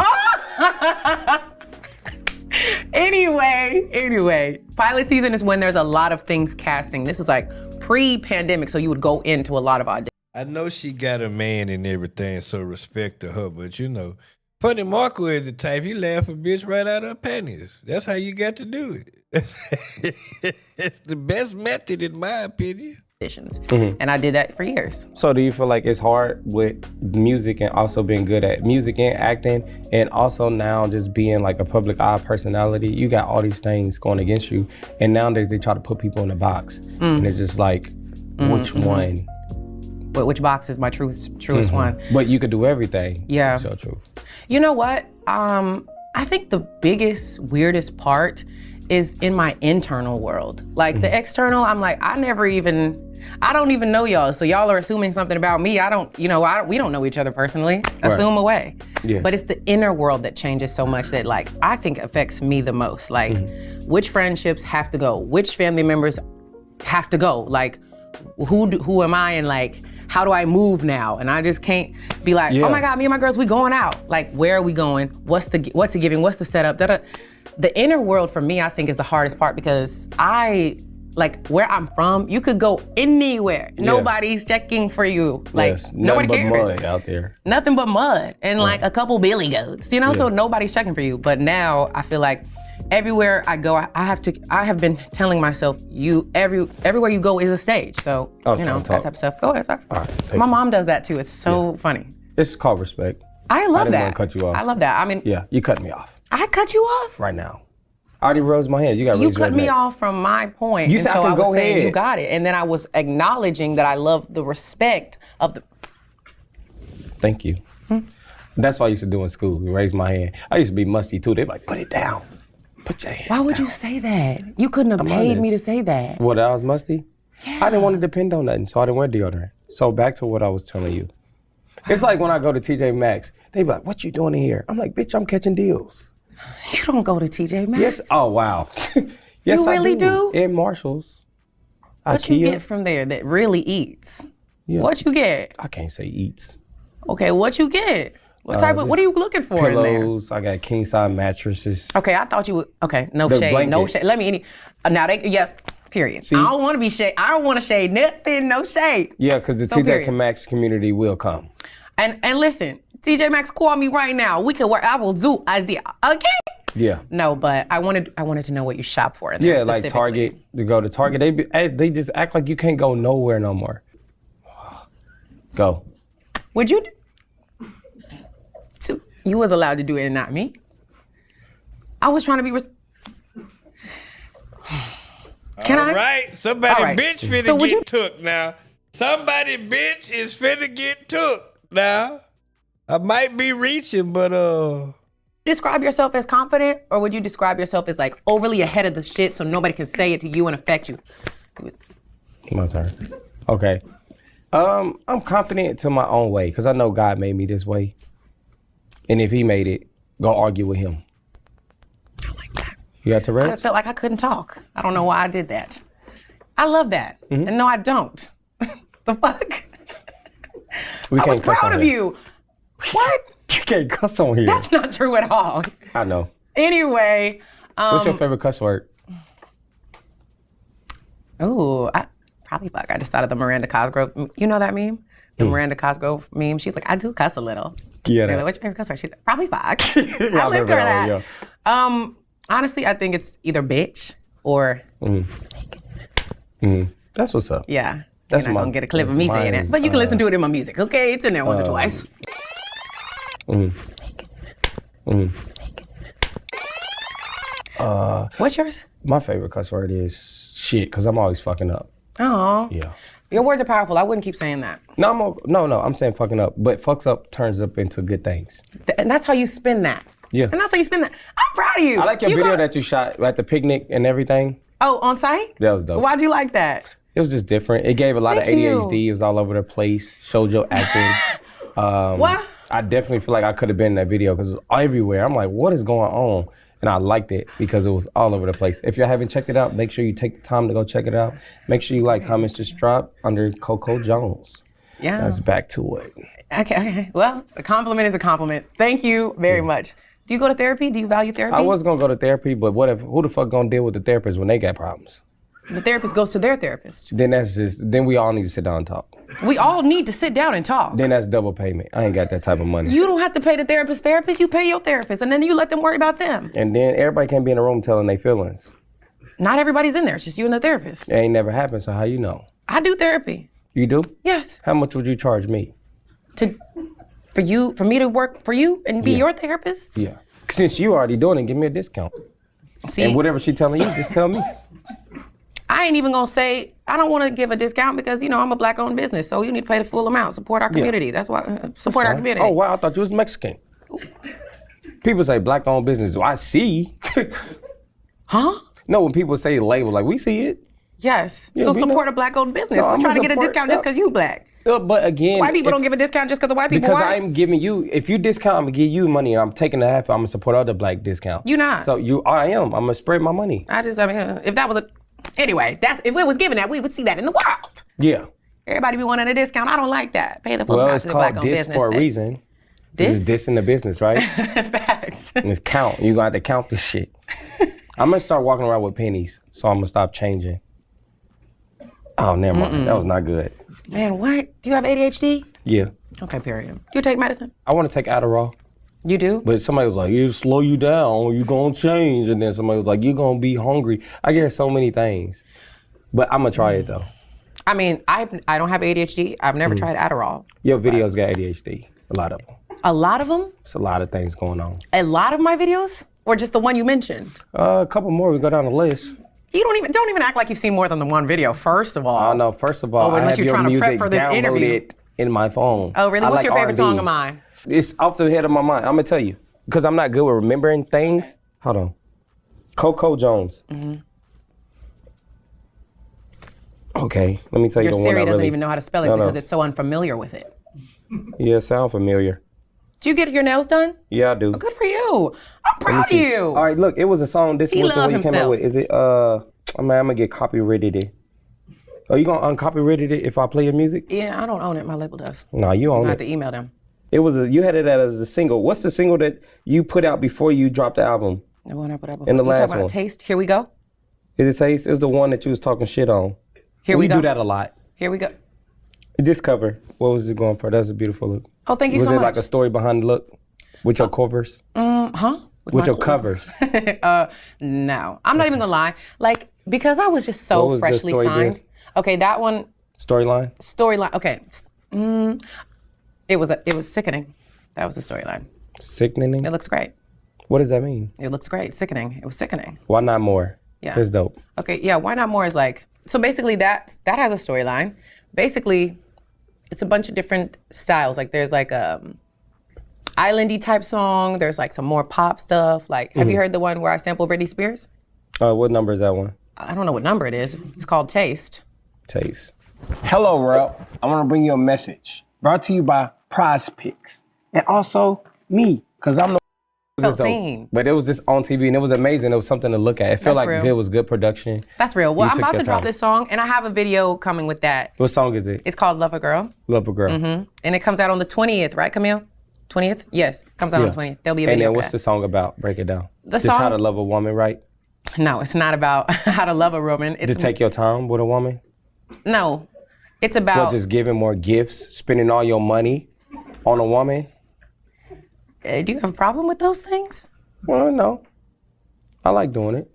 Anyway, pilot season is when there's a lot of things casting. This is like pre-pandemic, so you would go into a lot of auditions.
I know she got a man and everything, so respect to her, but Funny Marco is the type, he laugh a bitch right out of her panties. That's how you got to do it. It's the best method in my opinion.
And I did that for years.
So do you feel like it's hard with music and also being good at music and acting, and also now just being like a public eye personality? You got all these things going against you, and nowadays they try to put people in a box, and it's just like, which one?
But which box is my truest one?
But you could do everything.
Yeah.
So true.
You know what? I think the biggest, weirdest part is in my internal world. Like the external, I'm like, I don't even know y'all, so y'all are assuming something about me. We don't know each other personally. Assume away.
Yeah.
But it's the inner world that changes so much that like I think affects me the most. Like which friendships have to go, which family members have to go. Like who am I, and like how do I move now? And I just can't be like, oh my God, me and my girls, we going out. Like where are we going? What's the giving? What's the setup? The inner world for me, I think, is the hardest part because where I'm from, you could go anywhere. Yeah. Nobody's checking for you. Like nobody cares.
Nothing but mud out there.
Nothing but mud and like a couple billy goats, so nobody's checking for you. But now I feel like everywhere I go, I have been telling myself, everywhere you go is a stage. So, that type of stuff. Go ahead, sorry. All right, my mom does that too. It's so funny.
It's called respect.
I love that.
I didn't want to cut you off.
I love that. I mean.
Yeah, you cut me off.
I cut you off?
Right now. I already rose my hand. You got to raise your
cut me off from my point.
You said
I was saying
ahead.
You got it. And then I was acknowledging that I love the respect of the.
Thank you. That's what I used to do in school. Raise my hand. I used to be musty too. They'd be like, put it down. Put your hand
Why would
down.
you say that? You couldn't have paid me to say that.
What, I was musty? Yeah. I didn't want to depend on nothing, so I didn't wear deodorant. So back to what I was telling you. It's like when I go to TJ Maxx, they be like, what you doing in here? I'm like, bitch, I'm catching deals.
You don't go to TJ Maxx?
Yes. Oh, wow. Yes,
you really do?
In Marshalls.
What
IKEA.
you get from there that really eats?
Yeah.
What you get?
I can't say eats.
Okay, what you get? What type of, what are you looking for
pillows,
in there?
I got king size mattresses.
Okay, I thought you would, no
The
shade,
blankets.
no shade. Let me, period.
See?
I don't want to be shade, I don't want to shade nothing, no shade.
Yeah, because the TJ Maxx community will come.
And listen, TJ Maxx, call me right now. We can work, I will do idea, okay?
Yeah.
No, but I wanted to know what you shop for in there
Yeah, like Target, to go to Target, they just act like you can't go nowhere no more. Go.
Would you, you was allowed to do it and not me. I was trying to be Can I?
All right, somebody bitch finna
So
get took now. Somebody bitch is finna get took now. I might be reaching, but
Describe yourself as confident, or would you describe yourself as like overly ahead of the shit so nobody can say it to you and affect you?
My turn. Okay. I'm confident to my own way because I know God made me this way. And if he made it, go argue with him.
I like that.
You got Tourette's?
I felt like I couldn't talk. I don't know why I did that. I love that. And no, I don't. The fuck? I was proud of you. What?
You can't cuss on here.
That's not true at all.
I know.
Anyway.
What's your favorite cuss word?
Ooh, probably fuck. I just thought of the Miranda Cosgrove. You know that meme? The Miranda Cosgrove meme. She's like, I do cuss a little.
Yeah.
Like, what's your favorite cuss word? She's like, probably fuck. I lived through that. Honestly, I think it's either bitch or.
That's what's up.
Yeah.
That's
You're not gonna get a clip of me saying it, but you can listen to it in my music. Okay, it's in there once or twice. What's yours?
My favorite cuss word is shit, because I'm always fucking up.
Oh.
Yeah.
Your words are powerful. I wouldn't keep saying that.
No, I'm saying fucking up, but fucks up turns up into good things.
And that's how you spin that.
Yeah.
And that's how you spin that. I'm proud of you.
I like your video that you shot at the picnic and everything.
Oh, on site?
That was dope.
Why'd you like that?
It was just different. It gave a lot of ADHD. It was all over the place. Showed your acting.
What?
I definitely feel like I could have been in that video because it was everywhere. I'm like, what is going on? And I liked it because it was all over the place. If y'all haven't checked it out, make sure you take the time to go check it out. Make sure you like, comments, just drop under Coco Jones.
Yeah.
That's back to it.
Okay. Well, a compliment is a compliment. Thank you very much. Do you go to therapy? Do you value therapy?
I was gonna go to therapy, but who the fuck gonna deal with the therapist when they got problems?
The therapist goes to their therapist.
Then we all need to sit down and talk.
We all need to sit down and talk.
Then that's double payment. I ain't got that type of money.
You don't have to pay the therapist, you pay your therapist, and then you let them worry about them.
And then everybody can't be in a room telling their feelings.
Not everybody's in there, it's just you and the therapist.
It ain't never happened, so how you know?
I do therapy.
You do?
Yes.
How much would you charge me?
For me to work for you and be your therapist?
Yeah. Since you already doing it, give me a discount.
See?
And whatever she telling you, just tell me.
I ain't even gonna say, I don't wanna give a discount because, I'm a black owned business, so you need to pay the full amount, support our community. That's why, support our community.
Oh, wow, I thought you was Mexican. People say black owned business, I see.
Huh?
No, when people say label, like we see it.
Yes.
Yeah,
so
we
support
know.
a black-owned business.
No,
Quit
I'ma
trying to get a
support-
discount just because you black.
But again,
White people don't give a discount just because the white people
because
white.
I'm giving you, if you discount, I'm gonna give you money, and I'm taking the half. I'm gonna support other black discounts.
You not.
So I am. I'm gonna spread my money.
I mean, if that was anyway, if it was given that, we would see that in the world.
Yeah.
Everybody be wanting a discount. I don't like that. Pay the full
Well,
price
it's
to the
called
black-owned
this
business.
for a reason. This? This in the business, right?
Facts.
And it's count. You gonna have to count this shit. I'm gonna start walking around with pennies, so I'm gonna stop changing. Oh, never mind. That was not good.
Man, what? Do you have ADHD?
Yeah.
Okay, period. You take medicine?
I want to take Adderall.
You do?
But somebody was like, "You slow you down, you gonna change." And then somebody was like, "You're gonna be hungry." I get so many things, but I'm gonna try it though.
I mean, I don't have ADHD. I've never tried Adderall.
Your videos got ADHD. A lot of them.
A lot of them?
It's a lot of things going on.
A lot of my videos? Or just the one you mentioned?
A couple more. We go down the list.
You don't even act like you've seen more than the one video, first of all.
Oh no, first of all, I
unless
have
you're
your
trying to
music
prep for this interview.
downloaded in my phone.
Oh, really?
I
What's
like
your favorite
R&B.
song of mine?
It's off the head of my mind. I'm gonna tell you because I'm not good with remembering things. Hold on. Coco Jones. Okay, let me tell you
Your
the one
Siri
I
doesn't
really...
even know how to spell it
No,
because
no.
it's so unfamiliar with it.
Yeah, sound familiar.
Do you get your nails done?
Yeah, I do.
Good for you. I'm
Let me
proud of
see.
you.
All right, look, it was a song. This
He
was the
love
one you came
himself.
up with. Is it? I'm gonna get copyrighted. Are you gonna uncopyrighted it if I play your music?
Yeah, I don't own it. My label does.
No, you
I
own
have
it.
to email them.
It was you had it as a single. What's the single that you put out before you dropped the album?
The one I put up.
And the
You
last
talking about
one.
Taste? Here we go.
Is it Taste? It's the one that you was talking shit on.
Here we go.
do that a lot.
Here we go.
This cover, what was it going for? That's a beautiful look.
Oh, thank you
was
so
it
much.
like a story behind the look? With your covers?
Huh?
With your covers?
No, I'm not even gonna lie. Like, because I was just
What
so
was the
freshly
story
signed.
then?
Okay, that one
Storyline?
storyline. Okay, it was sickening. That was the storyline.
Sickening?
It looks great.
What does that mean?
It looks great. Sickening. It was sickening.
Why not more?
Yeah.
That's dope.
Okay, yeah. Why not more is like so. Basically, that has a storyline. Basically, it's a bunch of different styles. Like there's like islandy type song. There's like some more pop stuff. Like, have you heard the one where I sample Britney Spears?
What number is that one?
I don't know what number it is. It's called Taste.
Taste. Hello, world. I want to bring you a message brought to you by Prize Picks and also me, because I'm the
Felt seen.
But it was just on TV and it was amazing. It was something to look at. It felt
That's
like
real.
it was good production.
That's real. Well,
You
I'm
took
about
your
to drop
time.
this song, and I have a video coming with that.
What song is it?
It's called Love a Girl,
Love a Girl.
and it comes out on the 20th, right, Camille? 20th? Yes, comes out on the 20th. There'll be a
And
video
then
for
what's
that.
the song about? Break it down.
The
Just how
song-
to love a woman, right?
No, it's not about how to love a woman.
To
It's
take your time with a woman?
no, it's
Or
about.
just giving more gifts, spending all your money on a woman?
Do you have a problem with those things?
Well, no. I like doing it.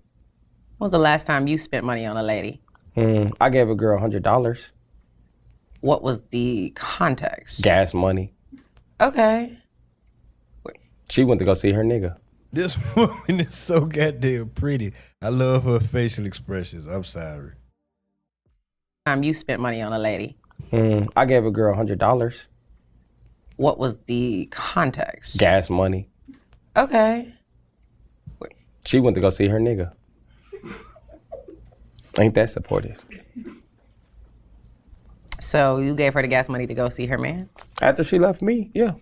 When was the last time you spent money on a lady?
I gave a girl $100.
What was the context?
Gas money.
Okay.
She went to go see her nigga.
This woman is so goddamn pretty. I love her facial expressions. I'm sorry.
Time you spent money on a lady.
I gave a girl $100.
What was the context?
Gas money.
Okay.
She went to go see her nigga. Ain't that supportive?
So you gave her the gas money to go see her man?
After she left me, yeah.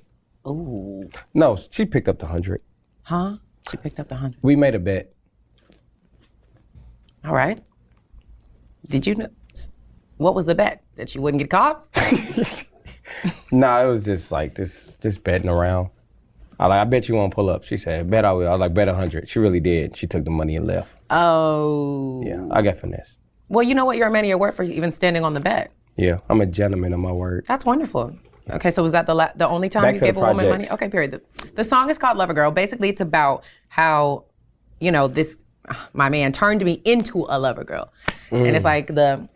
Ooh.
No, she picked up the 100.
Huh? She picked up the 100.
We made a bet.
All right. Did you know? What was the bet? That she wouldn't get caught?
Nah, it was just like just betting around. I bet you won't pull up. She said, bet I will. I was like, bet 100. She really did. She took the money and left.
Oh.
Yeah, I got finesse.
Well, you know what? You're a man of your word for even standing on the bet.
Yeah, I'm a gentleman of my word.
That's wonderful. Okay, so was that the only time
Back
you
to
gave
the
a woman money?
projects.
Okay, period. The song is called Lover Girl. Basically, it's about how, my man turned me into a lover girl. And it's like the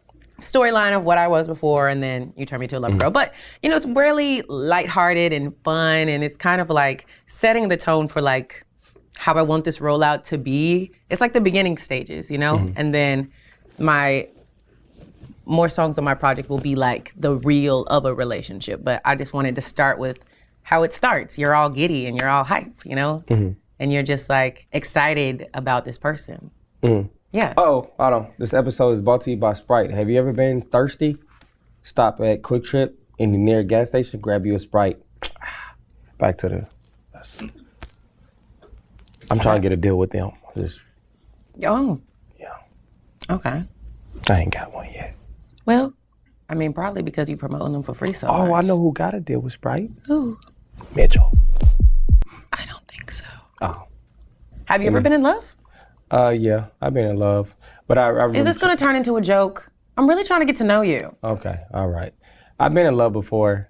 storyline of what I was before, and then you turn me to a lover girl. But, it's really lighthearted and fun, and it's kind of like setting the tone for like how I want this rollout to be. It's like the beginning stages, And then my more songs on my project will be like the real of a relationship. But I just wanted to start with how it starts. You're all giddy and you're all hype, And you're just like excited about this person. Yeah.
Oh, hold on. This episode is brought to you by Sprite. Have you ever been thirsty? Stop at Quick Trip in the near gas station, grab you a Sprite. Back to the... I'm trying to get a deal with them.
Oh.
Yeah.
Okay.
I ain't got one yet.
Well, I mean, probably because you're promoting them for free so much.
Oh, I know who got a deal with Sprite.
Who?
Mitchell.
I don't think so.
Oh.
Have you ever been in love?
Yeah, I've been in love. But I really...
Is this going to turn into a joke? I'm really trying to get to know you.
Okay, all right. I've been in love before.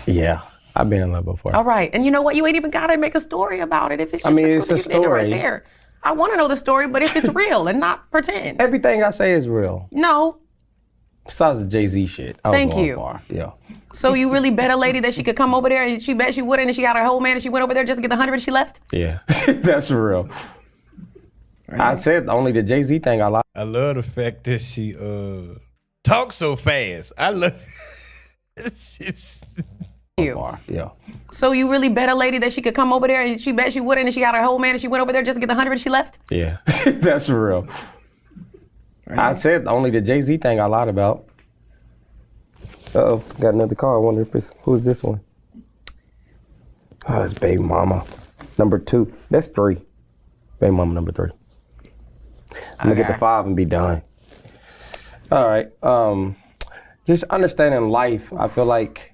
Yeah, I've been in love before.
All right. And you know what? You ain't even got to make a story about it if it's just
it's a story.
right there. I want to know the story, but if it's real and not pretend.
Everything I say is real.
No.
Besides the Jay-Z shit.
Thank you.
Far. Yeah.
So you really bet a lady that she could come over there and she bet she wouldn't and she got her whole man and she went over there just to get the 100 and she left?
Yeah, that's real. Right. I said only the Jay-Z thing I like.
I love the fact that she talks so fast. I love it's
Yeah.
So you really bet a lady that she could come over there and she bet she wouldn't and she got her whole man and she went over there just to get the 100 and she left?
Yeah, that's real. Right. I said only the Jay-Z thing I lied about. Uh-oh, got another call. I wonder if it's, who's this one? Oh, that's Baby Mama. Number 2. That's 3. Baby Mama number 3. I'm gonna get the 5 and be done. All right. Just understanding life, I feel like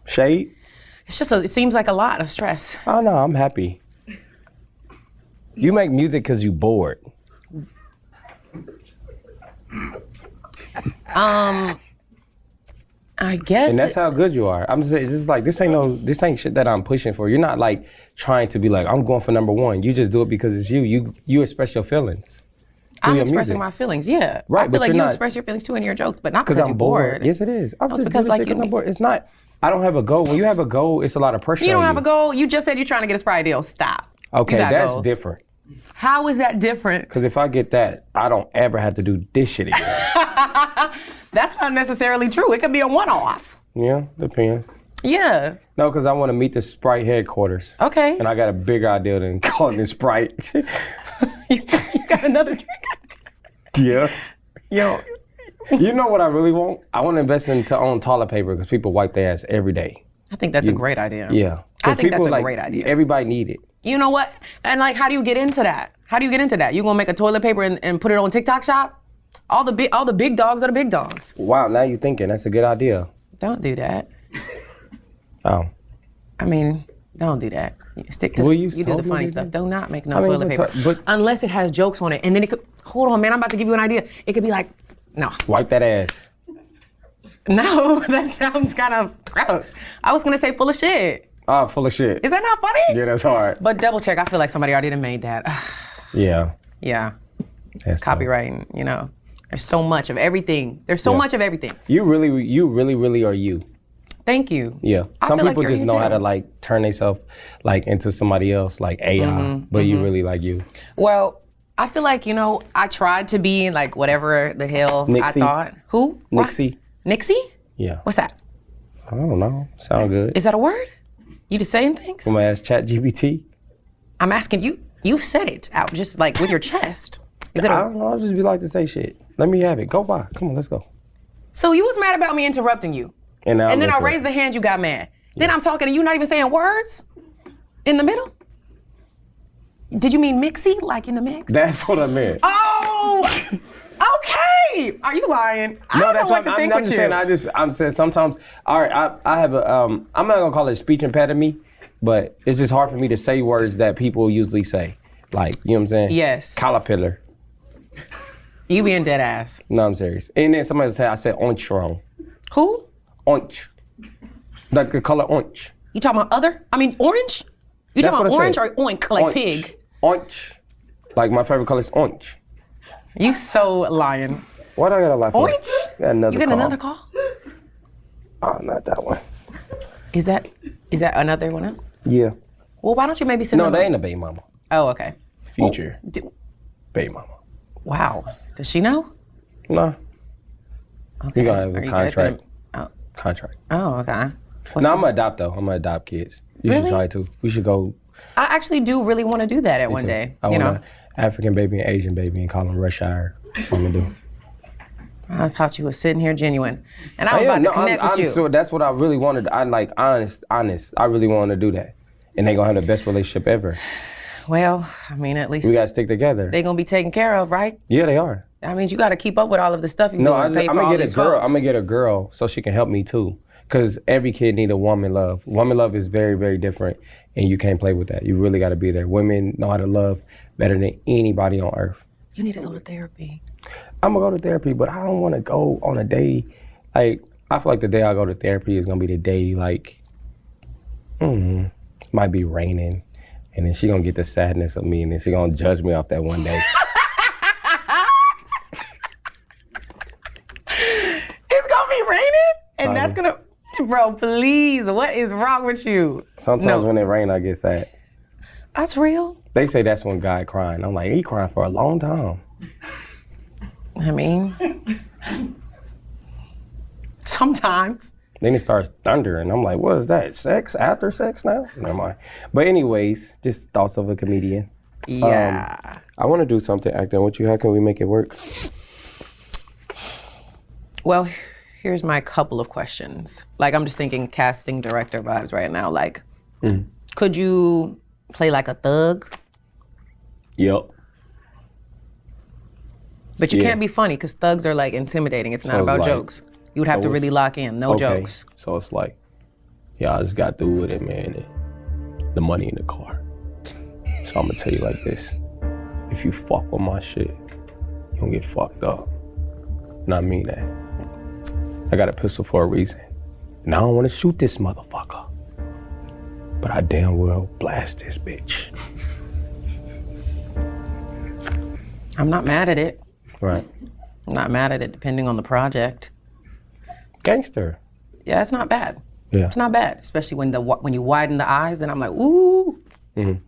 shade.
It's just, it seems like a lot of stress.
Oh no, I'm happy. You make music because you bored.
I guess.
And that's how good you are. I'm saying, just like, this ain't shit that I'm pushing for. You're not like trying to be like, I'm going for number 1. You just do it because it's you. You express your feelings.
I'm expressing my feelings, yeah.
Right,
I feel like you express your feelings too in your jokes, but not because you're bored.
Yes, it is. I'm just
because like
I'm bored. It's not, I don't have a goal. When you have a goal, it's a lot of pressure.
You don't have a goal. You just said you're trying to get a Sprite deal. Stop.
Okay, that's different.
How is that different?
Because if I get that, I don't ever have to do this shit again.
That's not necessarily true. It could be a one-off.
Yeah, depends.
Yeah.
No, because I want to meet the Sprite headquarters.
Okay.
And I got a bigger idea than calling it Sprite.
You got another drink?
Yeah. Yo. You know what I really want? I want to invest into own toilet paper because people wipe their ass every day.
I think that's a great idea.
Yeah.
I think that's a great idea.
Everybody need it.
You know what? And like, how do you get into that? How do you get into that? You gonna make a toilet paper and put it on TikTok shop? All the big dogs are the big dogs.
Wow, now you're thinking that's a good idea.
Don't do that.
Oh.
I mean, don't do that. Stick to you do the funny stuff. Do not make toilet paper. Unless it has jokes on it. And then it could, hold on, man, I'm about to give you an idea. It could be like, no.
Wipe that ass.
No, that sounds kind of gross. I was gonna say full of shit.
Oh, full of shit.
Is that not funny?
Yeah, that's hard.
But double check, I feel like somebody already done made that.
Yeah.
Yeah.
That's
copywriting, you know. There's so much of everything. There's so much of everything.
You really are you.
Thank you.
Yeah. Some people just know how to like turn themselves like into somebody else, like AI, but you really like you.
Well, I feel like, you know, I tried to be like whatever the hell
Nixie.
I thought. Who?
Nixie.
Nixie?
Yeah.
What's that?
I don't know. Sound good.
Is that a word? You just saying things?
I'm gonna ask ChatGPT.
I'm asking you. You said it out just like with your chest. Is it
I don't know. I just be like to say shit. Let me have it. Go by. Come on, let's go.
So you was mad about me interrupting you. And then I raised the hand, you got mad. Yeah. Then I'm talking and you not even saying words in the middle? Did you mean mixy, like in the mix?
That's what I meant.
Oh, okay. Are you lying? I don't know what to think with you.
I'm saying sometimes, all right, I have a, I'm not gonna call it speech impediment, but it's just hard for me to say words that people usually say. Like, you know what I'm saying?
Yes.
Caterpillar.
You being dead ass.
No, I'm serious. And then somebody said, I said orange wrong.
Who?
Orange. Like the color orange.
You talking about orange? You talking about orange or oink, like
orange.
Pig?
Orange. Like my favorite color is orange.
You so lying.
Why do I gotta lie for?
Orange? You get another call?
Oh, not that one.
Is that another one?
Yeah.
Well, why don't you maybe send
No, they ain't a baby mama.
Oh, okay.
Future. Baby mama.
Wow. Does she know?
No.
Okay.
You gonna have a contract. Contract.
Oh, okay.
No, I'm gonna adopt though. I'm gonna adopt kids. You should try to. We should go.
I actually do really want to do that one day.
I want an African baby and Asian baby and call them Rush Hour. That's what I'm gonna do.
I thought you were sitting here genuine, and I'm about to connect with you.
So that's what I really wanted. I like honest. I really wanted to do that, and they gonna have the best relationship ever.
Well, I mean, at least
we gotta stick together.
They gonna be taken care of, right?
Yeah, they are.
I mean, you gotta keep up with all of the stuff you do and pay for all these folks.
I'm gonna get a girl so she can help me too, because every kid need a woman love. Woman love is very, very different, and you can't play with that. You really gotta be there. Women know how to love better than anybody on earth.
You need to go to therapy.
I'm gonna go to therapy, but I don't want to go on a day. Like, I feel like the day I go to therapy is gonna be the day, like, might be raining, and then she gonna get the sadness of me, and then she gonna judge me off that one day.
It's gonna be raining, and that's gonna, bro, please, what is wrong with you?
Sometimes when it rains, I get sad.
That's real.
They say that's when God crying. I'm like, he crying for a long time.
I mean, sometimes.
Then it starts thundering. I'm like, what is that? Sex? After sex now? Never mind. But anyways, just thoughts of a comedian.
Yeah.
I want to do something acting with you. How can we make it work?
Well, here's my couple of questions. Like, I'm just thinking casting director vibes right now. Like, could you play like a thug?
Yep.
But you can't be funny because thugs are like intimidating. It's not about
like,
jokes. You would have to really lock in. No jokes.
So it's like, yeah, I just got through with it, man. And the money in the car. So I'm gonna tell you like this. If you fuck with my shit, you gonna get fucked up. And I mean that. I got a pistol for a reason. And I don't wanna shoot this motherfucker. But I damn well blast this bitch.
I'm not mad at it.
Right.
I'm not mad at it depending on the project.
Gangster.
Yeah, it's not bad.
Yeah.
It's not bad, especially when you widen the eyes and I'm like, ooh.
And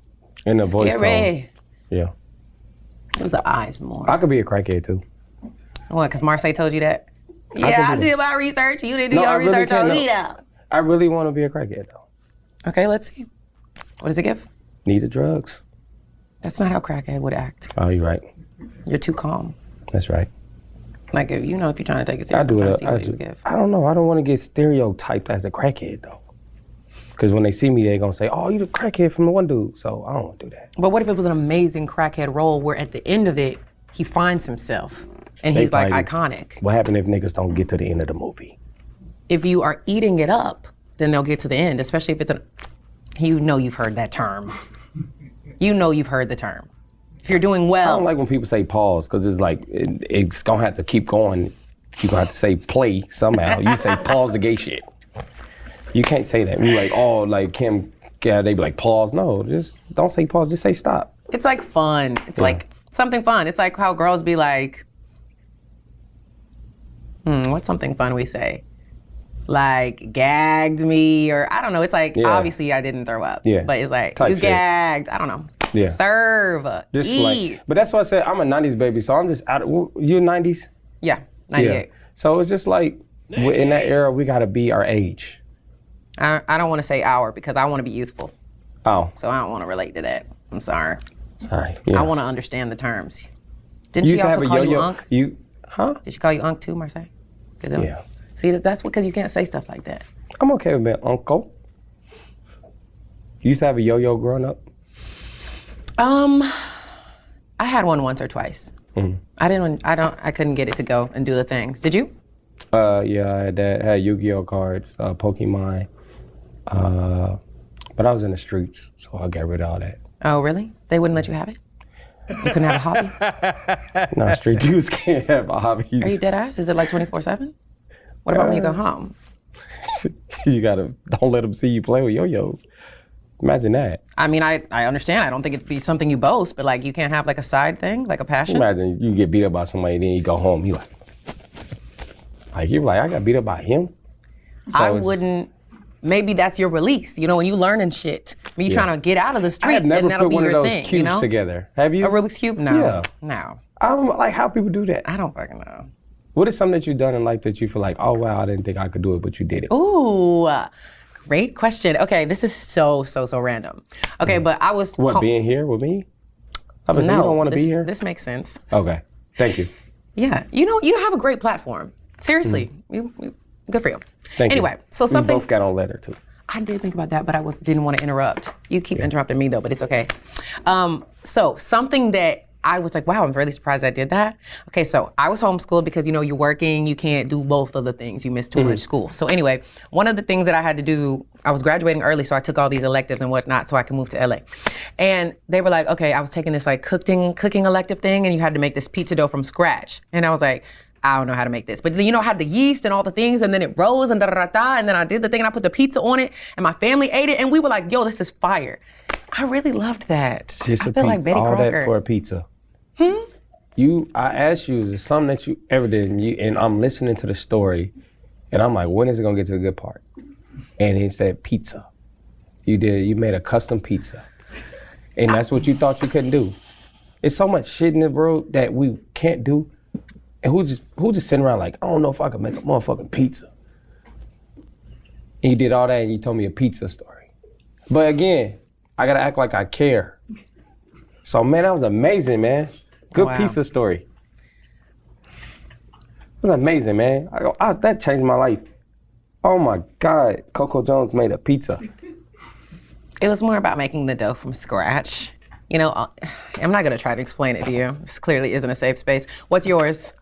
the voice tone. Yeah.
It was the eyes more.
I could be a crackhead too.
What, because Marseille told you that? Yeah, I did my research. You didn't do your research on me though.
I really want to be a crackhead though.
Okay, let's see. What does it give?
Need the drugs.
That's not how crackhead would act.
Oh, you're right.
You're too calm.
That's right.
Like, if you're trying to take it serious,
I don't know. I don't want to get stereotyped as a crackhead though. Because when they see me, they're going to say, oh, you the crackhead from the one dude. So I don't want to do that.
But what if it was an amazing crackhead role where at the end of it, he finds himself and he's like iconic?
What happens if niggas don't get to the end of the movie?
If you are eating it up, then they'll get to the end, especially if it's you've heard that term. You've heard the term. If you're doing well.
I don't like when people say pause, because it's like, it's going to have to keep going. You're going to have to say play somehow. You say pause the gay shit. You can't say that. You're like, oh, like Kim, yeah, they be like, pause. No, just don't say pause, just say stop.
It's like fun. It's like something fun. It's like how girls be like, what's something fun we say? Like, gagged me, or I don't know. It's like, obviously I didn't throw up. Yeah. But it's like, you gagged. I don't know.
Yeah.
Serve.
Just
eat.
Like, but that's why I said I'm a 90s baby, so I'm just out of, you're 90s?
Yeah, 98.
Yeah. So it's just like, in that era, we gotta be our age.
I don't want to say our because I want to be youthful.
Oh.
So I don't want to relate to that. I'm sorry.
Sorry. Yeah.
I want to understand the terms. Didn't she also call you Unc? Did she call you Unc too, Marseille?
Yeah.
See, that's because you can't say stuff like that.
I'm okay with being uncle. You used to have a yo-yo growing up?
I had one once or twice. I couldn't get it to go and do the things. Did you?
Yeah, I had that. I had Yu-Gi-Oh cards, Pokemon. But I was in the streets, so I got rid of all that.
Oh, really? They wouldn't let you have it? You couldn't have a hobby?
No, street dudes can't have a hobby.
Are you dead ass? Is it like 24/7? What about when you go home?
You don't let them see you play with yo-yos. Imagine that.
I mean, I understand. I don't think it'd be something you boast, but like you can't have like a side thing, like a passion?
Imagine you get beat up by somebody, then you go home, you're like, I got beat up by him? So
I wouldn't. Maybe that's your release. You know, when you learning shit, when you trying to get out of the street, then that'll be your thing. I had never put one of those
cubes together. Have you?
A Rubik's Cube? No.
Yeah.
No.
I don't like how people do that.
I don't fucking know.
What is something that you've done in life that you feel like, oh wow, I didn't think I could do it, but you did it?
Ooh, Great question. Okay, this is so random. Okay, but I was
being here with me? No, you don't want to be here?
This makes sense.
Okay, thank you.
Yeah, you have a great platform. Seriously, you good for you.
Thank you.
Anyway, so something.
We both got on letter too.
I did think about that, but I didn't want to interrupt. You keep interrupting me though, but it's okay. So something that I was like, wow, I'm really surprised I did that. Okay, so I was homeschooled because you're working, you can't do both of the things. You miss too much school. So anyway, one of the things that I had to do, I was graduating early, so I took all these electives and whatnot so I could move to LA. And they were like, okay, I was taking this like cooking elective thing, and you had to make this pizza dough from scratch. And I was like, I don't know how to make this. But I had the yeast and all the things, and then it rose and da-da-da-da, and then I did the thing and I put the pizza on it, and my family ate it, and we were like, yo, this is fire. I really loved that. I feel like Betty
all
Crocker.
that for a pizza. I asked you, is there something that you ever did, and I'm listening to the story, and I'm like, when is it gonna get to the good part? And he said pizza. You made a custom pizza. And that's what you thought you couldn't do. There's so much shit in the world that we can't do. And who just sitting around like, I don't know if I could make a motherfucking pizza. And you did all that and you told me a pizza story. But again, I gotta act like I care. So man, that was amazing, man. Good pizza story. It was amazing, man. That changed my life. Oh my God, Coco Jones made a pizza.
It was more about making the dough from scratch. I'm not gonna try to explain it to you. This clearly isn't a safe space. What's yours?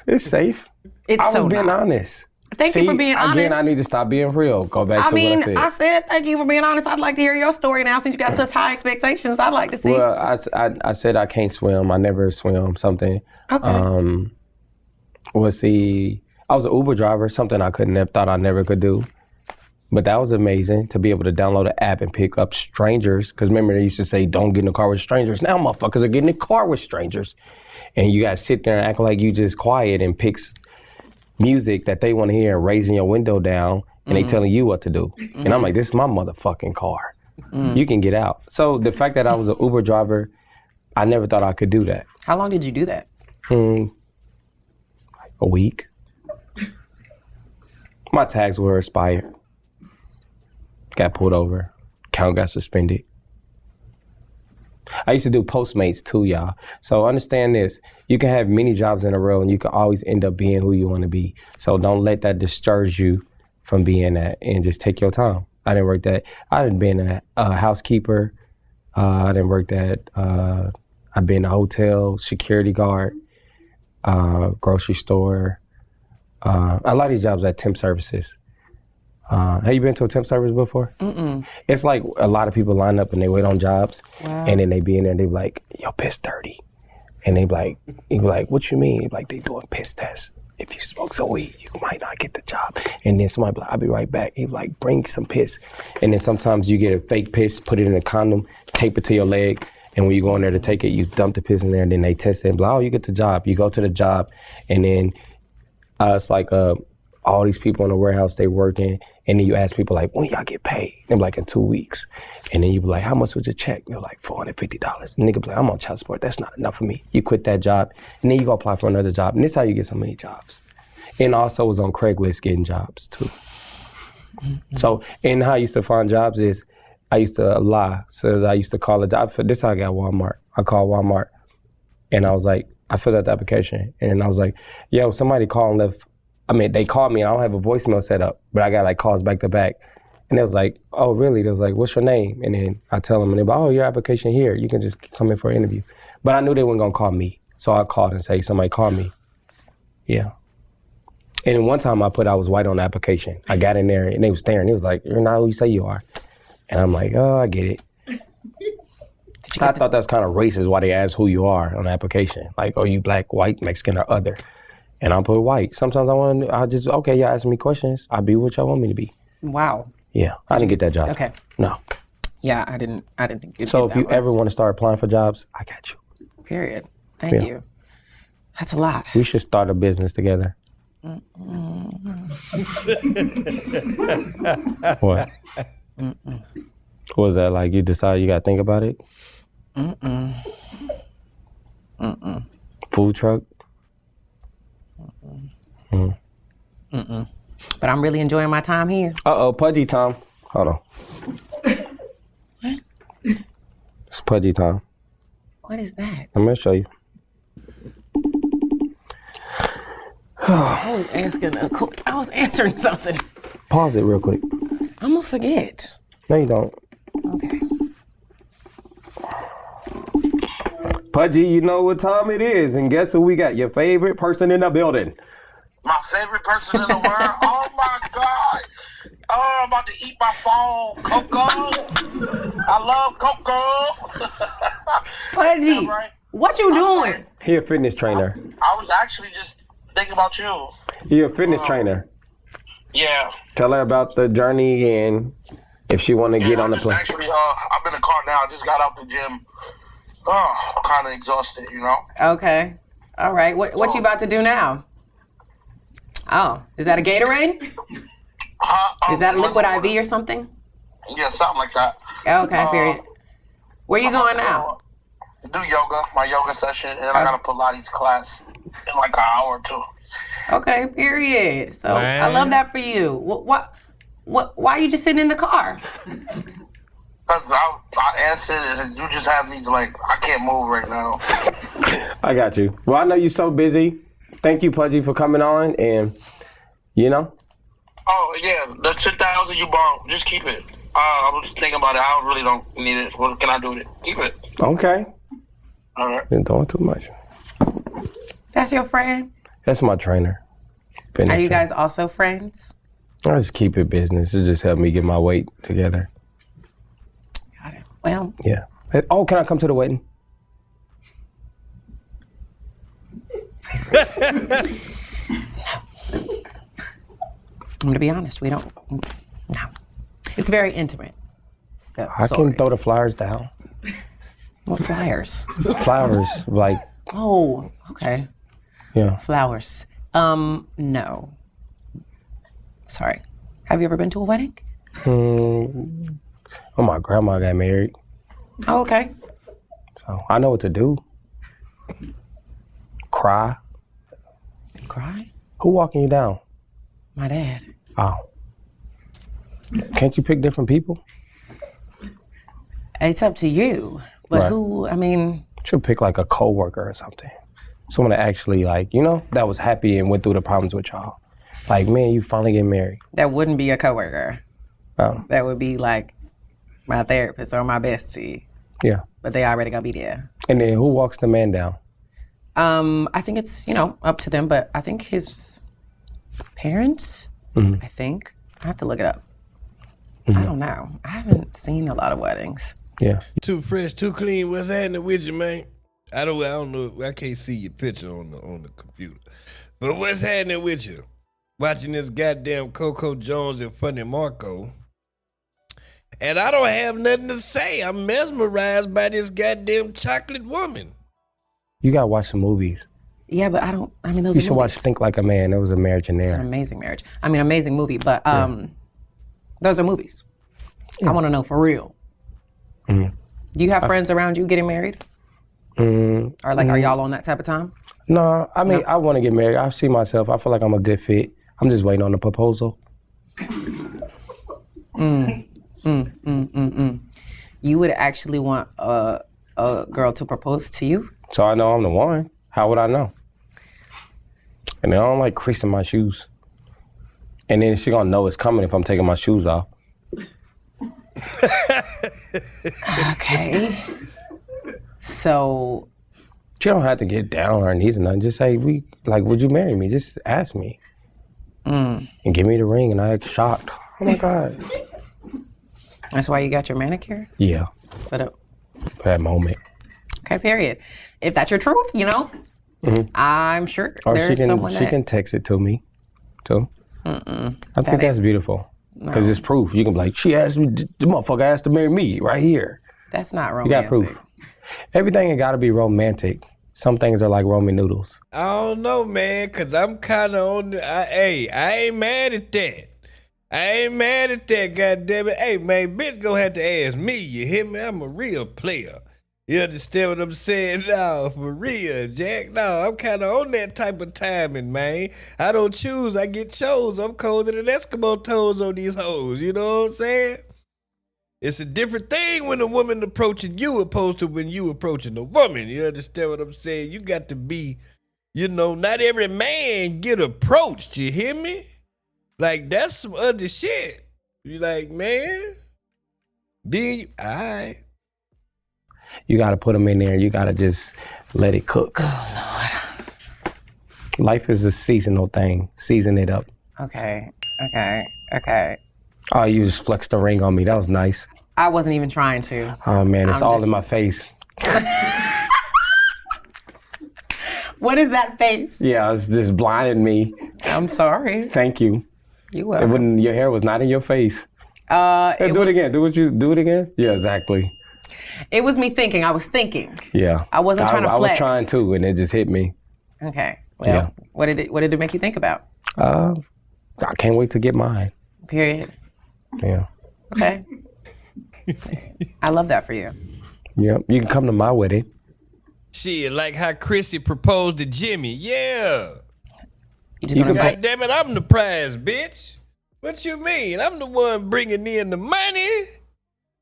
It's safe.
It's
I was being honest.
Thank you for being honest.
Again, I need to stop being real. Go back to what I said.
I said thank you for being honest. I'd like to hear your story now since you got such high expectations. I'd like to see.
Well, I said I can't swim. I never swim. Something.
Okay.
I was an Uber driver. Something I thought I never could do. But that was amazing to be able to download an app and pick up strangers. Because remember, they used to say, don't get in the car with strangers. Now motherfuckers are getting in the car with strangers. And you got to sit there and act like you just quiet and pick music that they want to hear and raising your window down and they telling you what to do. And I'm like, this is my motherfucking car. You can get out. So the fact that I was an Uber driver, I never thought I could do that.
How long did you do that?
A week. My tags were expired. Got pulled over. Account got suspended. I used to do Postmates too, y'all. So understand this. You can have many jobs in a row and you can always end up being who you want to be. So don't let that discourage you from being that and just take your time. I didn't work that. I didn't been a housekeeper. I didn't work that. I've been a hotel security guard, grocery store. A lot of these jobs at temp services. Have you been to a temp service before?
Mm-mm.
It's like a lot of people line up and they wait on jobs.
Wow.
And then they be in there and they be like, your piss dirty. And they be like, what you mean? Like they doing piss tests. If you smoke some weed, you might not get the job. And then somebody be like, I'll be right back. He be like, bring some piss. And then sometimes you get a fake piss, put it in a condom, tape it to your leg. And when you go in there to take it, you dump the piss in there and then they test it and be like, oh, you get the job. You go to the job and then it's like all these people in the warehouse, they working. And then you ask people like, when y'all get paid? They're like, in 2 weeks. And then you be like, how much was your check? They're like, $450. The nigga be like, I'm on child support. That's not enough for me. You quit that job. And then you go apply for another job. And this is how you get so many jobs. And also was on Craigslist getting jobs too. Mm-hmm. So, and how I used to find jobs is, I used to lie. So I used to call a job. This is how I got Walmart. I called Walmart. And I was like, I filled out the application. And I was like, yo, somebody called and left. I mean, they called me and I don't have a voicemail set up, but I got like calls back to back. And they was like, oh, really? They was like, what's your name? And then I tell them, and they're like, oh, your application here. You can just come in for an interview. But I knew they weren't gonna call me. So I called and say, somebody called me. Yeah. And then one time I was white on the application. I got in there and they was staring. He was like, you're not who you say you are. And I'm like, oh, I get it. I thought that's kind of racist why they ask who you are on the application. Like, oh, you black, white, Mexican, or other. And I'll put white. Sometimes okay, y'all ask me questions. I'll be what y'all want me to be.
Wow.
Yeah, I didn't get that job.
Okay.
No.
Yeah, I didn't think you'd
So
get
if you
that one.
ever want to start applying for jobs, I got you.
Period. Thank you. That's a lot.
We should start a business together. What? What was that like? You decide you got to think about it? Food truck?
But I'm really enjoying my time here.
Uh-oh, pudgy time. Hold on. It's pudgy time.
What is that?
I'm gonna show you.
I was answering something.
Pause it real quick.
I'm gonna forget.
No, you don't.
Okay.
Pudgy, you know what time it is, and guess who we got? Your favorite person in the building.
My favorite person in the world? Oh my God. Oh, I'm about to eat my phone. Coco. I love Coco.
Pudgy,
right?
what you doing?
He a fitness trainer.
I was actually just thinking about you.
He a fitness trainer.
Yeah.
Tell her about the journey and if she want to get on the plane.
Actually, I'm in the car now. I just got out the gym. Oh, I'm kind of exhausted, you know?
Okay. All right. What you about to do now? Oh, is that a Gatorade? Is that a liquid IV or something?
Yeah, something like that.
Okay, period. Where you going now?
Do yoga, my yoga session, and I got a Pilates class in like an hour or two.
Okay, period. So I love that for you. Why you just sitting in the car?
Because I answered and you just have me like, I can't move right now.
I got you. Well, I know you're so busy. Thank you, Pudgy, for coming on, and you know.
Oh yeah, the 10,000 you bought, just keep it. I was thinking about it. I really don't need it. What can I do with it? Keep it.
Okay.
All right.
You're doing too much.
That's your friend?
That's my trainer.
Are you guys also friends?
I just keep it business. It just helped me get my weight together.
Got it. Well.
Yeah. Oh, can I come to the wedding?
I'm gonna be honest, we don't. No, it's very intimate. So
I can throw the flyers down.
What flyers?
Flowers, like.
Oh, okay.
Yeah.
Flowers. No. Sorry. Have you ever been to a wedding?
Oh, my grandma got married.
Oh, okay.
So I know what to do. Cry.
Cry?
Who walking you down?
My dad.
Oh. Can't you pick different people?
It's up to you. But
Right.
who, I mean...
Should pick like a coworker or something. Someone that actually like, you know, that was happy and went through the problems with y'all. Like, man, you finally get married.
That wouldn't be a coworker.
Oh.
That would be like my therapist or my bestie.
Yeah.
But they already gonna be there.
And then who walks the man down?
I think it's, up to them, but I think his parents, I think. I have to look it up. I don't know. I haven't seen a lot of weddings.
Yeah.
Too fresh, too clean. What's happening with you, man? I don't know. I can't see your picture on the computer. But what's happening with you? Watching this goddamn Coco Jones and Funny Marco. And I don't have nothing to say. I'm mesmerized by this goddamn chocolate woman.
You gotta watch some movies.
Yeah, but those
You
are
should
movies.
watch Think Like a Man. There was a marriage in
It's an
there.
amazing marriage. Amazing movie, but those are movies. I want to know for real. Do you have friends around you getting married? Or are y'all on that type of time?
No, I mean, I want to get married. I see myself. I feel like I'm a good fit. I'm just waiting on the proposal.
You would actually want a girl to propose to you?
So I know I'm the one. How would I know? And I don't like creasing my shoes. And then she gonna know it's coming if I'm taking my shoes off.
Okay. So.
She don't have to get down on her knees or nothing. Just say, would you marry me? Just ask me. And give me the ring, and I act shocked. Oh my God.
That's why you got your manicure?
Yeah.
For
that moment.
Okay, period. If that's your truth, I'm sure
Or
there's someone
she can text it to me, too. I think that's beautiful. Because it's proof. You can be like, she asked me, the motherfucker asked to marry me right here.
That's not romantic.
You got proof. Everything ain't got to be romantic. Some things are like Roman noodles.
I don't know, man, because I'm kind of on the... I ain't mad at that. I ain't mad at that, goddammit. Hey, man, bitch gonna have to ask me, you hear me? I'm a real player. You understand what I'm saying? No, for real, Jack. No, I'm kind of on that type of timing, man. I don't choose, I get chose. I'm colder than Eskimo toes on these hoes. You know what I'm saying? It's a different thing when a woman approaching you opposed to when you approaching a woman. You understand what I'm saying? You got to be, not every man get approached. You hear me? Like, that's some other shit. You like, man, alright.
You got to put them in there. You got to just let it cook.
Oh, Lord.
Life is a seasonal thing. Season it up.
Okay.
Oh, you just flexed the ring on me. That was nice.
I wasn't even trying to.
Oh, man, it's all in my face.
What is that face?
Yeah, it's just blinded me.
I'm sorry.
Thank you.
You welcome.
Your hair was not in your face. Hey, do it again. Do it again? Yeah, exactly.
It was me thinking. I was thinking.
Yeah.
I wasn't trying to flex.
I was trying to, and it just hit me.
Okay. Well, what did it make you think about?
I can't wait to get mine.
Period.
Yeah.
Okay. I love that for you.
Yeah. You can come to my wedding.
Shit, like how Chrissy proposed to Jimmy. Yeah.
God
damn it, I'm the prize, bitch. What you mean? I'm the one bringing in the money.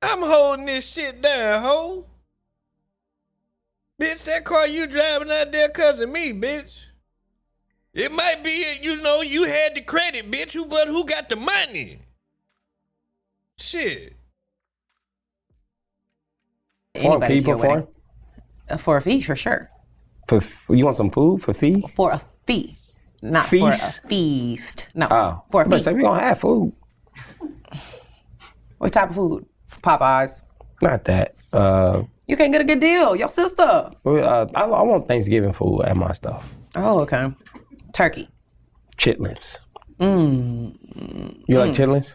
I'm holding this shit down, ho. Bitch, that car you driving out there cause of me, bitch. It might be, you had the credit, bitch, but who got the money? Shit.
Anybody to your wedding. For a fee, for sure.
You want some food for fee?
For a fee. Not
Feast?
For a feast. No.
Oh.
For a fee.
But we don't have food.
What type of food? Popeyes.
Not that.
You can't get a good deal. Your sister.
I want Thanksgiving food at my stuff.
Oh, okay. Turkey.
Chitlins. You like chitlins?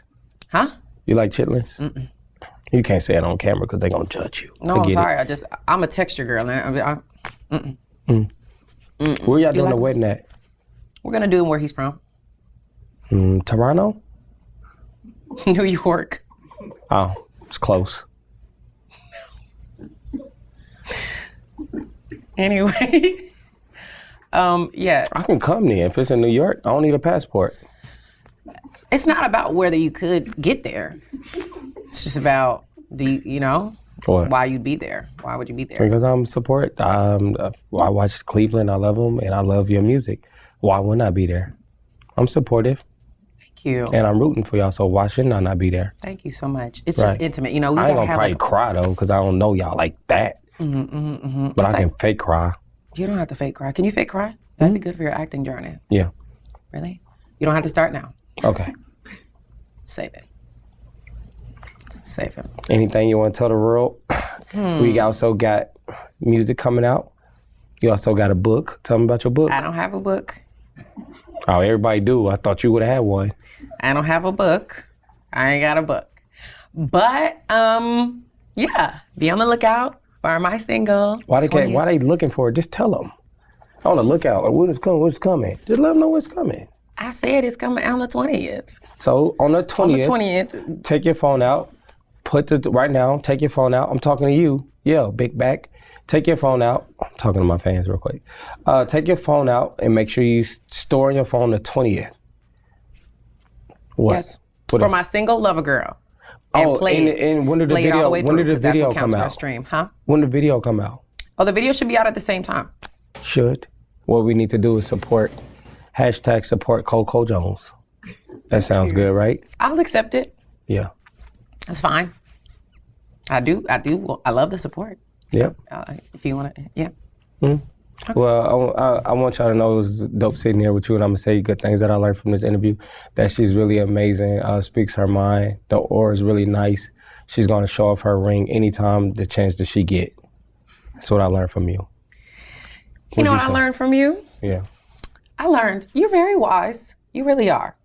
Huh?
You like chitlins? Mm-mm. You can't say it on camera because they're going to judge you.
No, I'm sorry. I'm a texture girl.
Where y'all doing the wedding at?
We're going to do him where he's from.
Toronto?
New York.
Oh, it's close.
Anyway. Yeah.
I can come there. If it's in New York, I don't need a passport.
It's not about whether you could get there. It's just about, why you'd be there. Why would you be there?
Because I'm support. I watch Cleveland. I love them, and I love your music. Why wouldn't I be there? I'm supportive.
Thank you.
And I'm rooting for y'all, so why shouldn't I not be there?
Thank you so much. It's just intimate. We
I ain't gonna probably cry, though, because I don't know y'all like that. But I can fake cry.
You don't have to fake cry. Can you fake cry? That'd be good for your acting journey.
Yeah.
Really? You don't have to start now.
Okay.
Save it. Save it.
Anything you want to tell the world? We also got music coming out. You also got a book. Tell me about your book.
I don't have a book.
Oh, everybody do. I thought you would have had one.
I don't have a book. I ain't got a book. But, yeah, be on the lookout for my single.
Why they looking for it? Just tell them. On the lookout. Like, what's coming? Just let them know what's coming.
I said it's coming on the 20th.
So on the 20th, take your phone out. Right now, take your phone out. I'm talking to you. Yeah, big back. Take your phone out. I'm talking to my fans real quick. Take your phone out and make sure you store in your phone the 20th. What?
Yes. For my single Love a Girl. And play it.
And when did the video, when did the video come out?
Stream, huh?
When did the video come out?
Oh, the video should be out at the same time.
Should. What we need to do is support Coco Jones. That sounds good, right?
I'll accept it.
Yeah.
That's fine. I do. I love the support. So,
yep.
If you want to, yeah.
Okay. Well, I want y'all to know it was dope sitting here with you, and I'm going to say good things that I learned from this interview, that she's really amazing, speaks her mind. The aura is really nice. She's going to show off her ring anytime the chance that she get. That's what I learned from you.
You know what I learned from you?
Yeah.
I learned you're very wise. You really are.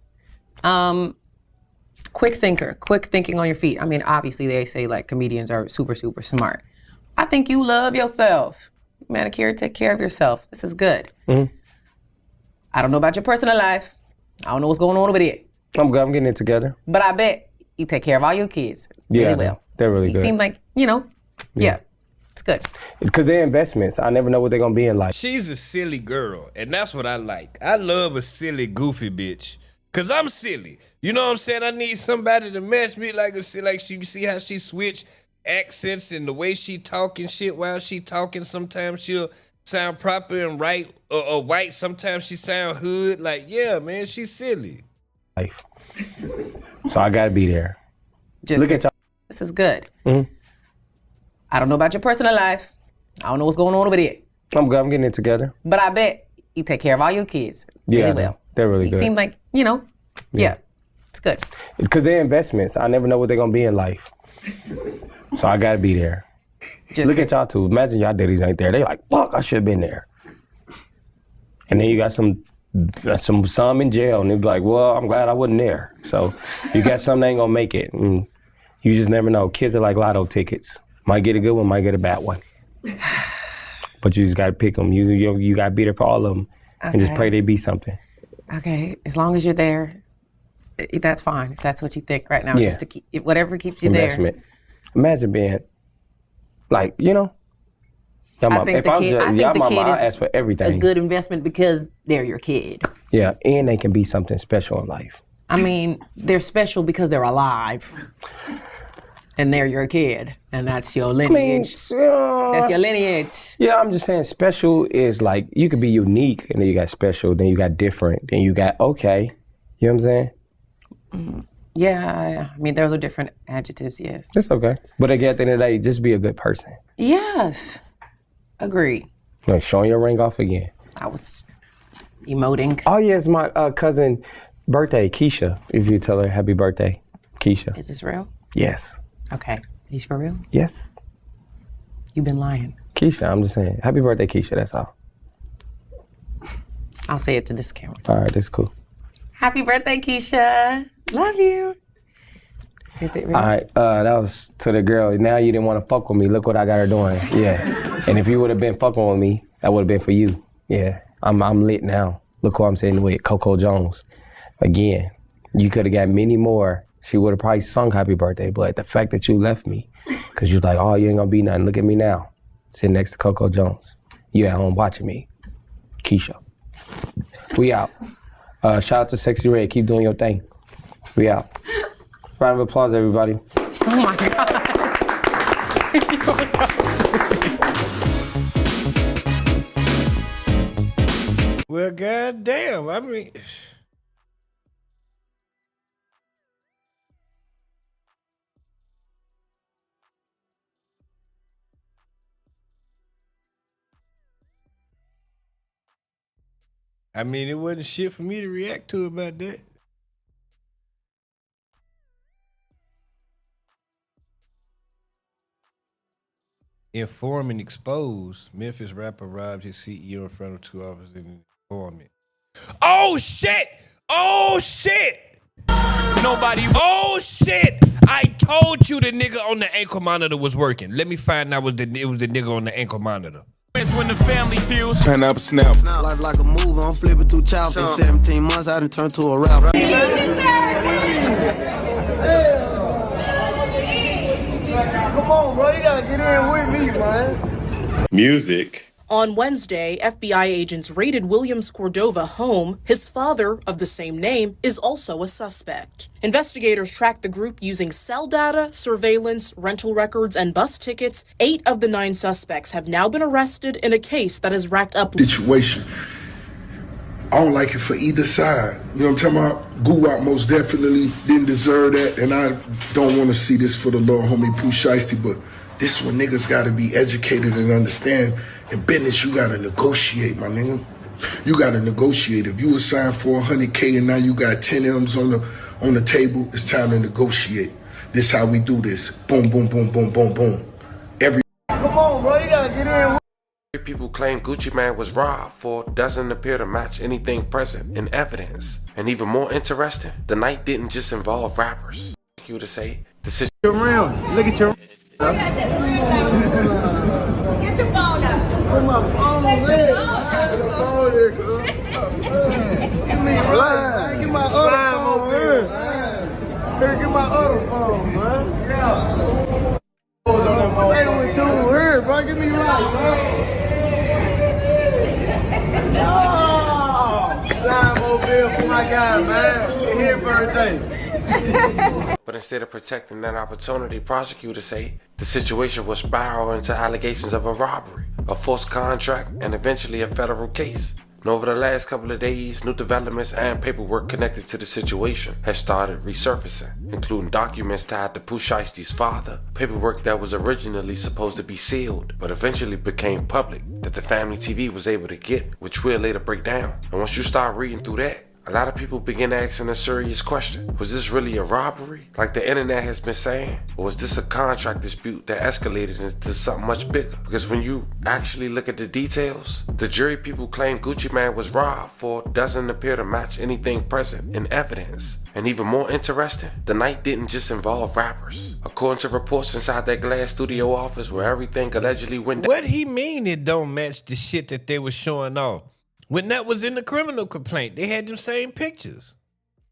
Quick thinker, quick thinking on your feet. I mean, obviously they say like comedians are super, super smart. I think you love yourself. Manicure, take care of yourself. This is good. Mm-hmm. I don't know about your personal life. I don't know what's going on over there.
I'm getting it together.
But I bet you take care of all your kids really well.
They're really good.
You seem like, yeah. It's good.
Because they're investments. I never know what they're going to be in life.
She's a silly girl, and that's what I like. I love a silly, goofy bitch. Because I'm silly. You know what I'm saying? I need somebody to match me like she see how she switch accents and the way she talking shit while she talking. Sometimes she'll sound proper and right or white. Sometimes she sound hood. Like, yeah, man, she's silly.
Life. So I got to be there.
Just
Look at y'all.
This is good.
Mm-hmm.
I don't know about your personal life. I don't know what's going on over there.
I'm good. I'm getting it together.
But I bet you take care of all your kids really well.
They're really good.
You seem like, you know, yeah, it's good.
Because they're investments. I never know what they're going to be in life. So I got to be there. Look at y'all too. Imagine y'all daddies ain't there. They like, fuck, I should have been there. And then you got some in jail, and they be like, well, I'm glad I wasn't there. So you got some that ain't gonna make it. And you just never know. Kids are like lotto tickets. Might get a good one, might get a bad one. But you just gotta pick them. You gotta be there for all of them, and just pray they be something.
Okay, as long as you're there, that's fine. If that's what you think right now, just to keep whatever keeps you
Investment. There. Imagine being like, you know.
I think the kid
I ask for everything.
A good investment because they're your kid.
Yeah, and they can be something special in life.
I mean, they're special because they're alive. And they're your kid. And that's your lineage. That's your lineage.
Yeah, I'm just saying special is like, you could be unique, and then you got special, then you got different, then you got okay. You know what I'm saying?
Mm-hmm. Yeah, I mean, those are different adjectives, yes.
It's okay. But again, at the end of the day, just be a good person.
Yes. Agreed.
Like showing your ring off again.
I was emoting.
Oh, yeah, it's my cousin birthday, Keisha. If you tell her happy birthday, Keisha.
Is this real?
Yes.
Okay. Is for real?
Yes.
You've been lying.
Keisha, I'm just saying. Happy birthday, Keisha, that's all.
I'll say it to this camera.
All right, that's cool.
Happy birthday, Keisha. Love you. Is it real?
All right, that was to the girl. Now you didn't want to fuck with me. Look what I got her doing. Yeah. And if you would have been fucking with me, that would have been for you. Yeah. I'm lit now. Look who I'm sitting with, Coco Jones. Again, you could have got many more. She would have probably sung happy birthday, but the fact that you left me, because you was like, oh, you ain't gonna be nothing. Look at me now. Sitting next to Coco Jones. You at home watching me. Keisha. We out. Shout out to Sexy Red. Keep doing your thing. We out. Round of applause, everybody.
Oh my God.
Well, goddamn. I mean, it wasn't shit for me to react to about that. Inform and expose. Memphis rapper robbed his CEO in front of 2 officers in informant. Oh shit! Oh shit!
Nobody.
Oh shit! I told you the nigga on the ankle monitor was working. Let me find out it was the nigga on the ankle monitor.
It's when the family feels.
Turn up, snap.
Life like a movie, I'm flipping through chapters. 17 months, I done turned to a rapper.
Come on, bro, you gotta get in with me, man.
Music.
On Wednesday, FBI agents raided Williams Cordova home. His father, of the same name, is also a suspect. Investigators tracked the group using cell data, surveillance, rental records, and bus tickets. 8 of the 9 suspects have now been arrested in a case that has racked up
situation. I don't like it for either side. You know what I'm talking about? Guwap most definitely didn't deserve that, and I don't want to see this for the little homie Pooh Shiesty, but this one niggas gotta be educated and understand. In business, you gotta negotiate, my nigga. You gotta negotiate. If you were signed for $100K and now you got 10 M's on the table, it's time to negotiate. This how we do this. Boom, boom, boom, boom, boom, boom.
Come on, bro, you gotta get in with
People claim Gucci Mane was robbed for doesn't appear to match anything present in evidence. And even more interesting, the night didn't just involve rappers. You to say the situation.
around. Look at your.
Get your phone up.
Put my phone on leg. Give me slime. Get my other phone here. Here, get my other phone, man. Yeah. What they doing here, bro? bro. Give me right, bro. No! Slime mobile for my guy, man. His birthday.
But instead of protecting that opportunity, prosecutors say the situation will spiral into allegations of a robbery, a forced contract, and eventually a federal case. And over the last couple of days, new developments and paperwork connected to the situation has started resurfacing, including documents tied to Pooh Shiesty's father, paperwork that was originally supposed to be sealed, but eventually became public, that the family TV was able to get, which we'll later break down. And once you start reading through that, a lot of people begin asking a serious question. Was this really a robbery, like the internet has been saying? Or was this a contract dispute that escalated into something much bigger? Because when you actually look at the details, the jury people claim Gucci Mane was robbed for doesn't appear to match anything present in evidence. And even more interesting, the night didn't just involve rappers. According to reports inside that glass studio office where everything allegedly went down.
What he mean it don't match the shit that they was showing off? When that was in the criminal complaint, they had them same pictures.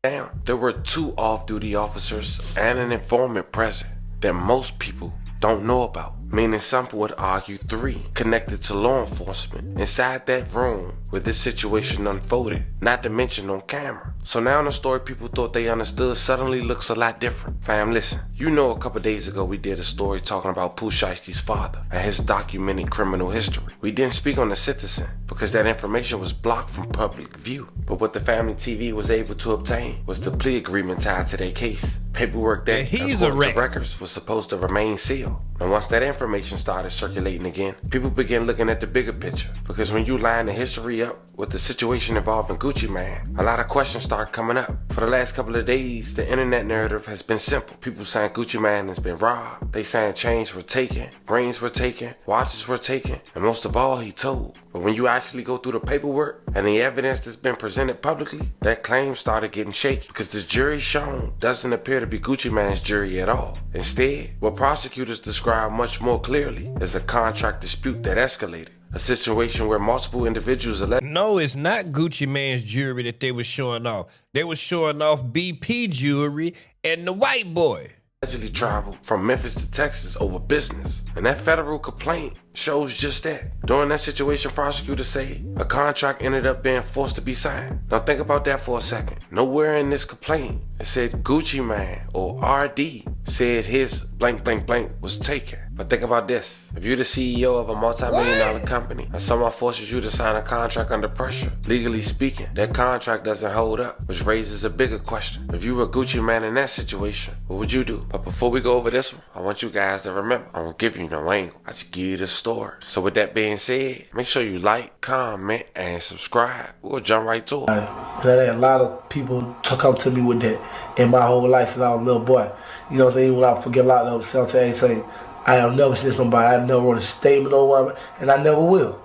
There were 2 off-duty officers and an informant present that most people don't know about, meaning some would argue 3 connected to law enforcement inside that room where this situation unfolded, not to mention on camera. So now the story people thought they understood suddenly looks a lot different. Fam, listen, you know a couple days ago we did a story talking about Pooh Shiesty's father and his documented criminal history. We didn't speak on the citizen because that information was blocked from public view. But what the family TV was able to obtain was the plea agreement tied to their case. Paperwork that, according to records, was supposed to remain sealed. And once that information started circulating again, people began looking at the bigger picture. Because when you line the history up with the situation involving Gucci Mane, a lot of questions start coming up. For the last couple of days, the internet narrative has been simple. People saying Gucci Mane has been robbed. They saying chains were taken, rings were taken, watches were taken, and most of all, he told. But when you actually go through the paperwork and the evidence that's been presented publicly, that claim started getting shaky because the jury shown doesn't appear to be Gucci Mane's jury at all. Instead, what prosecutors describe much more clearly is a contract dispute that escalated. A situation where multiple individuals
No, it's not Gucci Mane's jewelry that they was showing off. They was showing off BP jewelry and the white boy.
Allegedly traveled from Memphis to Texas over business. And that federal complaint shows just that. During that situation, prosecutors say a contract ended up being forced to be signed. Now think about that for a second. Nowhere in this complaint it said Gucci Mane or RD said his blank blank blank was taken. But think about this. If you're the CEO of a multi-million-dollar company and someone forces you to sign a contract under pressure, legally speaking, that contract doesn't hold up, which raises a bigger question. If you were Gucci Mane in that situation, what would you do? But before we go over this one, I want you guys to remember, I won't give you no angle. I just give you the story. So with that being said, make sure you like, comment, and subscribe. We'll jump right to it.
There ain't a lot of people took up to me with that in my whole life since I was a little boy. You know what I'm saying? Even when I forget a lot of those, sometimes say, I have never snitched nobody. I never wrote a statement on one, and I never will.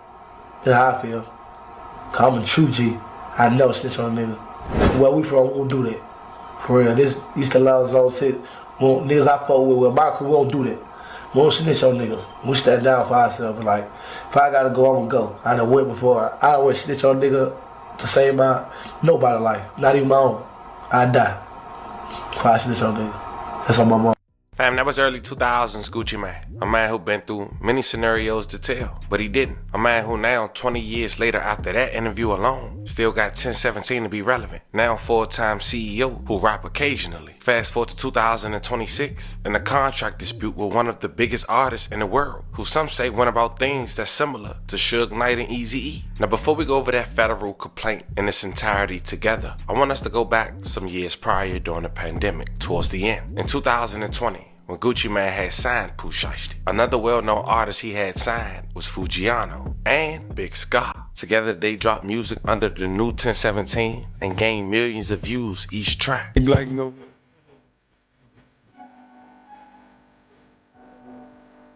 That's how I feel. Cause I'm a true G. I never snitch on a nigga. Where we from, we won't do that. For real. This East Carolina zone shit. Niggas I fuck with my crew, we won't do that. We won't snitch on niggas. We stand down for ourselves. Like, if I gotta go, I'm gonna go. I done went before. I don't want to snitch on a nigga to save my nobody's life. Not even my own. I die. If I snitch on a nigga. That's on my mom.
Fam, that was early 2000s Gucci Mane. A man who been through many scenarios to tell, but he didn't. A man who now, 20 years later after that interview alone, still got 1017 to be relevant. Now full-time CEO who rap occasionally. Fast forward to 2026, and a contract dispute with one of the biggest artists in the world, who some say went about things that's similar to Suge Knight and Eazy-E. Now before we go over that federal complaint in its entirety together, I want us to go back some years prior during the pandemic, towards the end. In 2020, when Gucci Mane had signed Pooh Shiesty, another well-known artist he had signed was Fujiano and Big Scott. Together they dropped music under the new 1017 and gained millions of views each track.
Like, no.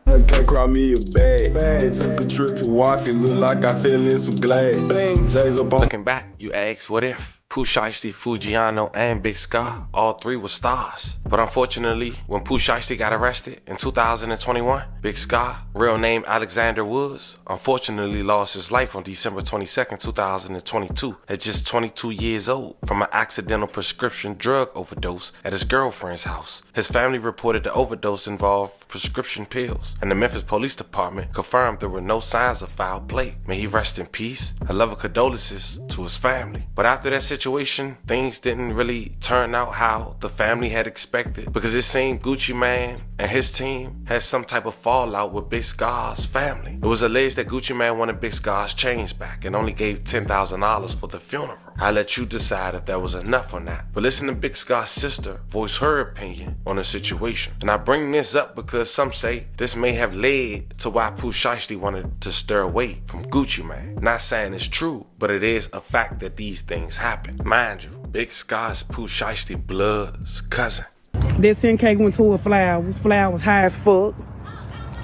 Can't cry me a bag. Just took a trip to walk, it look like I fell in some glass. Bang, J's up on.
Looking back, you ask, what if Pooh Shiesty, Fujiano, and Big Sky, all three were stars. But unfortunately, when Pooh Shiesty got arrested in 2021, Big Sky, real name Alexander Woods, unfortunately lost his life on December 22nd, 2022, at just 22 years old from an accidental prescription drug overdose at his girlfriend's house. His family reported the overdose involved prescription pills, and the Memphis Police Department confirmed there were no signs of foul play. May he rest in peace. A love of condolences to his family. But after that situation, things didn't really turn out how the family had expected, because it seemed Gucci Mane and his team had some type of fallout with Big Sky's family. It was alleged that Gucci Mane wanted Big Sky's chains back and only gave $10,000 for the funeral. I'll let you decide if that was enough or not. But listen to Big Sky's sister voice her opinion on the situation. And I bring this up because some say this may have led to why Pooh Shiesty wanted to stir away from Gucci Mane. Not saying it's true, but it is a fact that these things happen. Mind you, Big Sky's Pooh Shiesty blood's cousin.
That 10K went to a flowers. Flowers high as fuck.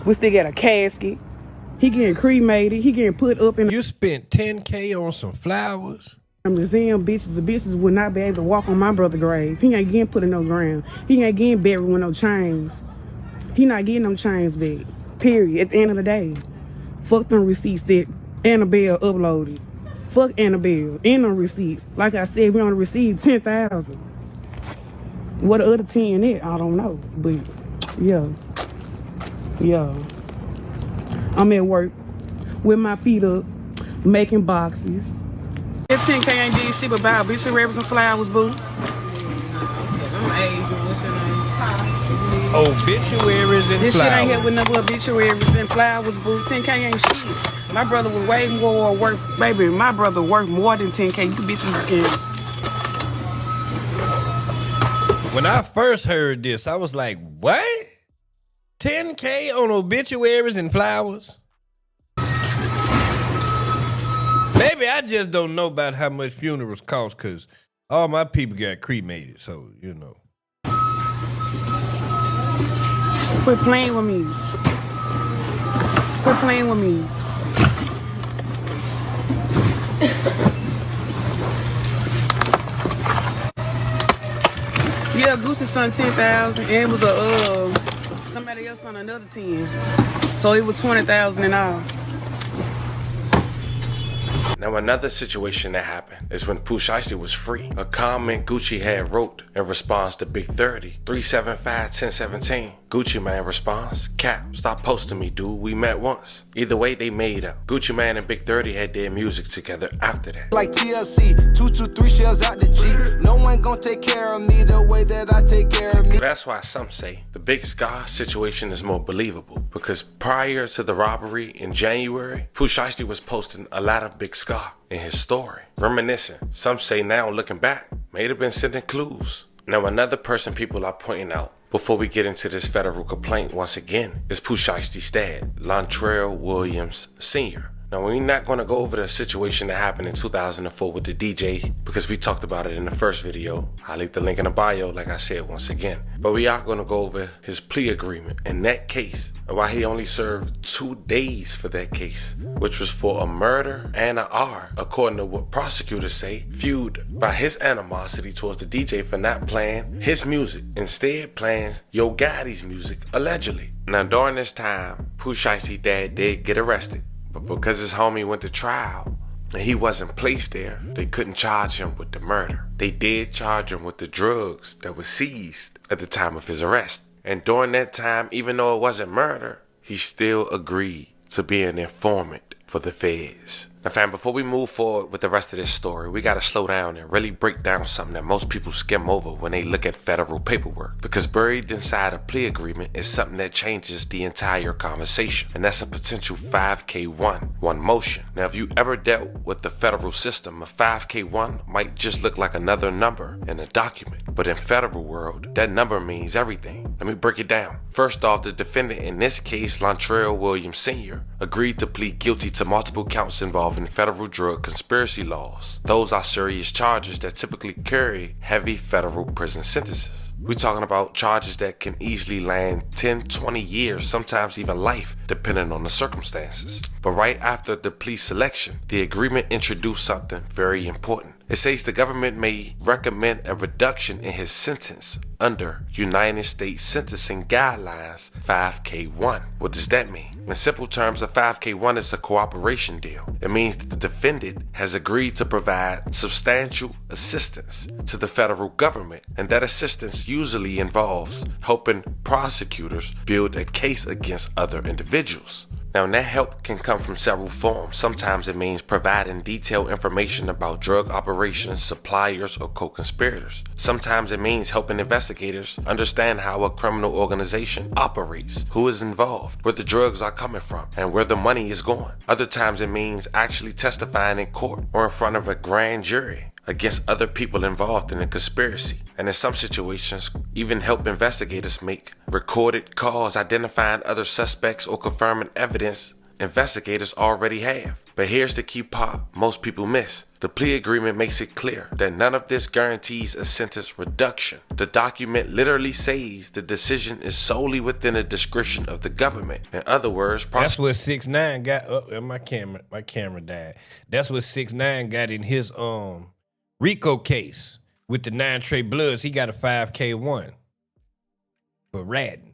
We still got a casket. He getting cremated. He getting put up in.
You spent 10K on some flowers?
I'm just saying, bitches. The bitches would not be able to walk on my brother's grave. He ain't getting put in no ground. He ain't getting buried with no chains. He not getting no chains back. Period. At the end of the day, fuck them receipts that Annabelle uploaded. Fuck Annabelle. And them receipts. Like I said, we only received 10,000. What the other 10 is, I don't know. But yeah. I'm at work with my feet up, making boxes. That 10K ain't did shit but buy obituaries and flowers, boo.
Obituaries and
this
flowers.
Shit ain't here with no obituaries and flowers, boo. 10K ain't shit. My brother was way more worth, baby. My brother worth more than 10K. You bitches can.
When I first heard this, I was like, what? 10K on obituaries and flowers? Maybe I just don't know about how much funerals cost, because all my people got cremated, so, you know.
Quit playing with me. Quit playing with me. Yeah, Gucci son 10,000, and it was somebody else on another 10. So it was 20,000 in all.
Now another situation that happened is when Pooh Shiesty was free. A comment Gucci had wrote in response to Big 30, 375-1017. Gucci Mane responds, Cap, stop posting me, dude, we met once. Either way, they made up. Gucci Mane and Big 30 had their music together after that.
Like TLC, 223 shells out the Jeep. No one gon' take care of me the way that I take care of me.
That's why some say the Big Sky situation is more believable, because prior to the robbery in January, Pooh Shiesty was posting a lot of Big Sky in his story, reminiscing. Some say now, looking back, may have been sending clues. Now another person people are pointing out before we get into this federal complaint once again is Pooh Shiesty's dad, Lontrell Williams Sr. Now, we're not going to go over the situation that happened in 2004 with the DJ because we talked about it in the first video. I'll leave the link in the bio, like I said once again. But we are going to go over his plea agreement in that case and why he only served 2 days for that case, which was for a murder and an R, according to what prosecutors say, fueled by his animosity towards the DJ for not playing his music, instead playing Yo Gotti's music, allegedly. Now, during this time, Pooh Shiesty's dad did get arrested. But because his homie went to trial and he wasn't placed there, they couldn't charge him with the murder. They did charge him with the drugs that were seized at the time of his arrest. And during that time, even though it wasn't murder, he still agreed to be an informant for the feds. Now fam, before we move forward with the rest of this story, we gotta slow down and really break down something that most people skim over when they look at federal paperwork. Because buried inside a plea agreement is something that changes the entire conversation. And that's a potential 5K1, one motion. Now if you ever dealt with the federal system, a 5K1 might just look like another number in a document. But in federal world, that number means everything. Let me break it down. First off, the defendant in this case, Lontrell Williams Sr., agreed to plead guilty to multiple counts involving federal drug conspiracy laws. Those are serious charges that typically carry heavy federal prison sentences. We're talking about charges that can easily land 10, 20 years, sometimes even life, depending on the circumstances. But right after the plea selection, the agreement introduced something very important. It says the government may recommend a reduction in his sentence under United States Sentencing Guidelines 5K1. What does that mean? In simple terms, a 5K1 is a cooperation deal. It means that the defendant has agreed to provide substantial assistance to the federal government, and that assistance usually involves helping prosecutors build a case against other individuals. Now, that help can come from several forms. Sometimes it means providing detailed information about drug operations, suppliers, or co-conspirators. Sometimes it means helping investigators understand how a criminal organization operates, who is involved, where the drugs are coming from, and where the money is going. Other times it means actually testifying in court or in front of a grand jury against other people involved in a conspiracy, and in some situations even help investigators make recorded calls identifying other suspects or confirming evidence investigators already have. But here's the key part most people miss. The plea agreement makes it clear that none of this guarantees a sentence reduction. The document literally says the decision is solely within the discretion of the government. In other words,
that's what 6ix9ine got. My camera died. That's what 6ix9ine got in his RICO case with the 9 Trey Bloods. He got a 5K1 for ratting.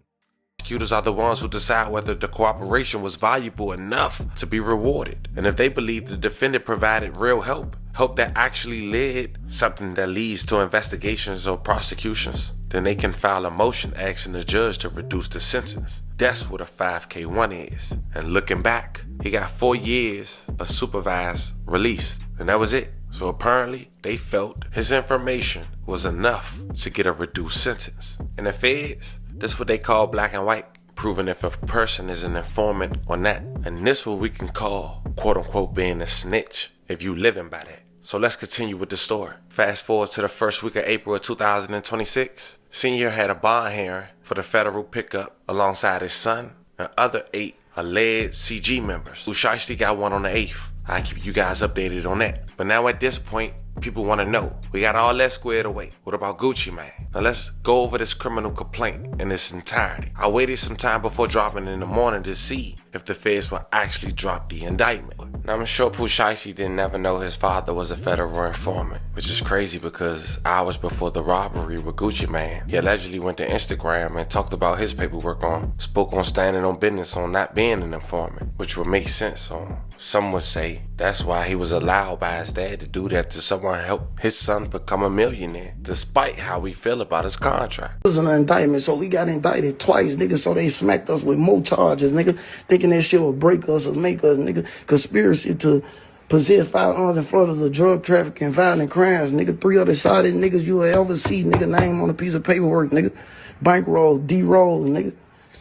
Prosecutors are the ones who decide whether the cooperation was valuable enough to be rewarded. And if they believe the defendant provided real help that actually led something that leads to investigations or prosecutions, then they can file a motion asking the judge to reduce the sentence. That's what a 5K1 is. And looking back, he got 4 years of supervised release, and that was it. So apparently, they felt his information was enough to get a reduced sentence. And the feds, that's what they call black and white, proving if a person is an informant or not. And this what we can call, quote unquote, being a snitch, if you living by that. So let's continue with the story. Fast forward to the first week of April of 2026. Senior had a bond hearing for the federal pickup alongside his son and other 8 alleged CG members. Shiesty got one on the 8th. I'll keep you guys updated on that. But now at this point, people want to know. We got all that squared away. What about Gucci Mane? Now let's go over this criminal complaint in its entirety. I waited some time before dropping in the morning to see if the feds will actually drop the indictment. Now I'm sure Pooh Shiesty didn't never know his father was a federal informant, which is crazy because hours before the robbery with Gucci Mane, he allegedly went to Instagram and talked about his paperwork spoke on standing on business on not being an informant, which would make sense. Some would say that's why he was allowed by his dad to do that to someone help his son become a millionaire, despite how we feel about his contract.
It was an indictment, so we got indicted twice, nigga, so they smacked us with more charges, nigga, thinking that shit would break us or make us, nigga, conspiracy to possess firearms in front of the drug trafficking, violent crimes, nigga, 3 other solid niggas you will ever see, nigga, name on a piece of paperwork, nigga, bankroll, D-roll, nigga,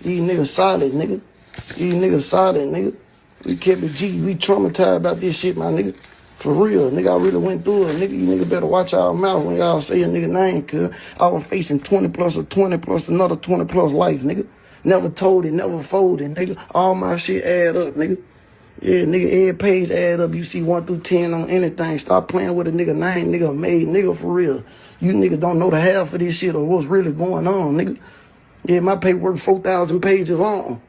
these niggas solid, nigga, we kept it G, we traumatized about this shit, my nigga. For real, nigga, I really went through it. Nigga, you nigga better watch y'all mouth when y'all say a nigga name, cuz I was facing 20 plus or 20 plus another 20 plus life, nigga. Never told it, never folded, nigga. All my shit add up, nigga. Yeah, nigga, every page add up. You see 1 through 10 on anything. Stop playing with a nigga name, nigga, made, nigga, for real. You niggas don't know the half of this shit or what's really going on, nigga. Yeah, my paperwork 4,000 pages long.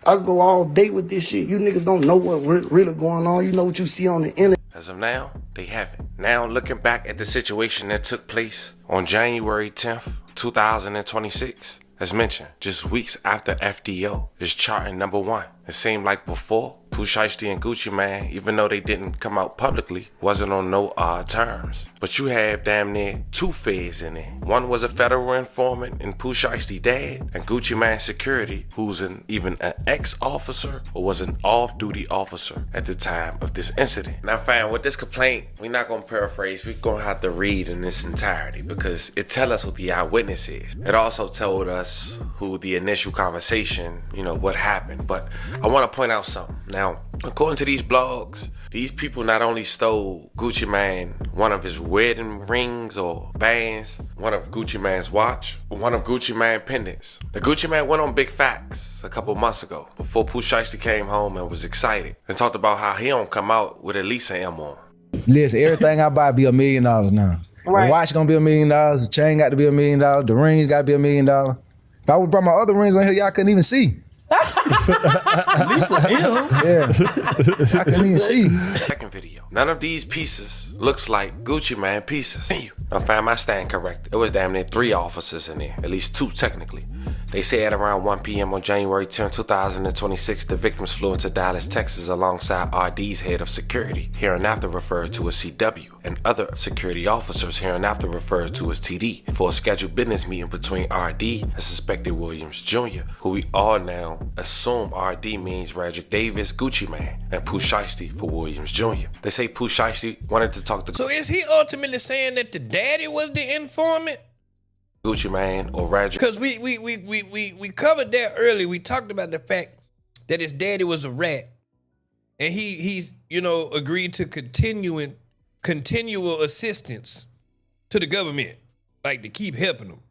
I go all day with this shit. You niggas don't know what really going on. You know what you see on the internet.
As of now, they haven't. Now looking back at the situation that took place on January 10th, 2026, as mentioned, just weeks after FDO is charting #1. It seemed like before, Pooh Shiesty and Gucci Mane, even though they didn't come out publicly, wasn't on no odd terms. But you have damn near 2 feds in there. One was a federal informant in Pooh Shiesty dad, and Gucci Mane security, who's even an ex-officer or was an off-duty officer at the time of this incident. Now fam, with this complaint, we're not gonna paraphrase, we're gonna have to read in its entirety because it tells us what the eyewitness is. It also told us who the initial conversation, what happened. But I want to point out something. Now, according to these blogs, these people not only stole Gucci Mane one of his wedding rings or bands, one of Gucci Mane's watch, one of Gucci Mane pendants. The Gucci Mane went on Big Facts a couple months ago before Pooh Shiesty came home and was excited and talked about how he don't come out with at least an M on.
Listen, everything I buy be $1 million now. Right. The watch gonna be $1 million, the chain got to be $1 million, the rings got to be $1 million. If I would brought my other rings on here, y'all couldn't even see.
Lisa M.
Yeah. I couldn't even see.
Second video. None of these pieces looks like Gucci Man pieces. I found my stand correct. It was damn near 3 officers in there, at least 2 technically. They say at around 1 p.m. on January 10, 2026, the victims flew into Dallas, Texas alongside RD's head of security, hereinafter referred to as CW, and other security officers hereinafter referred to as TD, for a scheduled business meeting between RD and suspected Williams Jr., who we all now assume RD means Radric Davis, Gucci Man, and Pooh Shiesty for Williams Jr. They say Pooh Shiesty wanted to talk to
So is he ultimately saying that the daddy was the informant?
Gucci Man or Radric?
Because we covered that earlier. We talked about the fact that his daddy was a rat, and he's agreed to continual assistance to the government, like to keep helping them.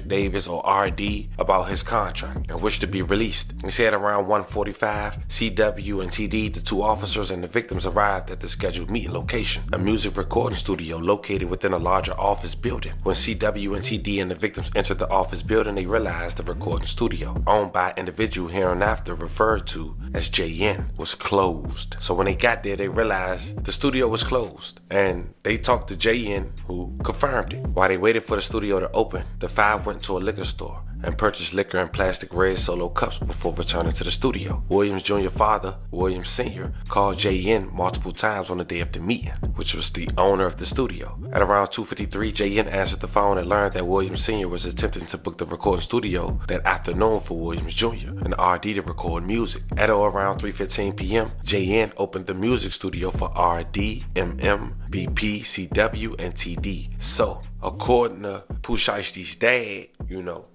Davis or RD about his contract and wished to be released. He said around 1:45, CW and TD, the 2 officers and the victims, arrived at the scheduled meeting location, a music recording studio located within a larger office building. When CW and TD and the victims entered the office building, they realized the recording studio, owned by an individual hereinafter referred to as JN, was closed. So when they got there, they realized the studio was closed, and they talked to JN, who confirmed it. While they waited for the studio to open, the 5 went to a liquor store and purchased liquor in plastic red Solo cups before returning to the studio. Williams Jr. father, Williams Sr., called JN multiple times on the day of the meeting, which was the owner of the studio. At around 2:53, JN answered the phone and learned that Williams Sr. was attempting to book the recording studio that afternoon for Williams Jr. and RD to record music. At or around 3:15 p.m., JN opened the music studio for RD, MM, BP, CW, and TD. So, according to Pooh Shiesty's dad,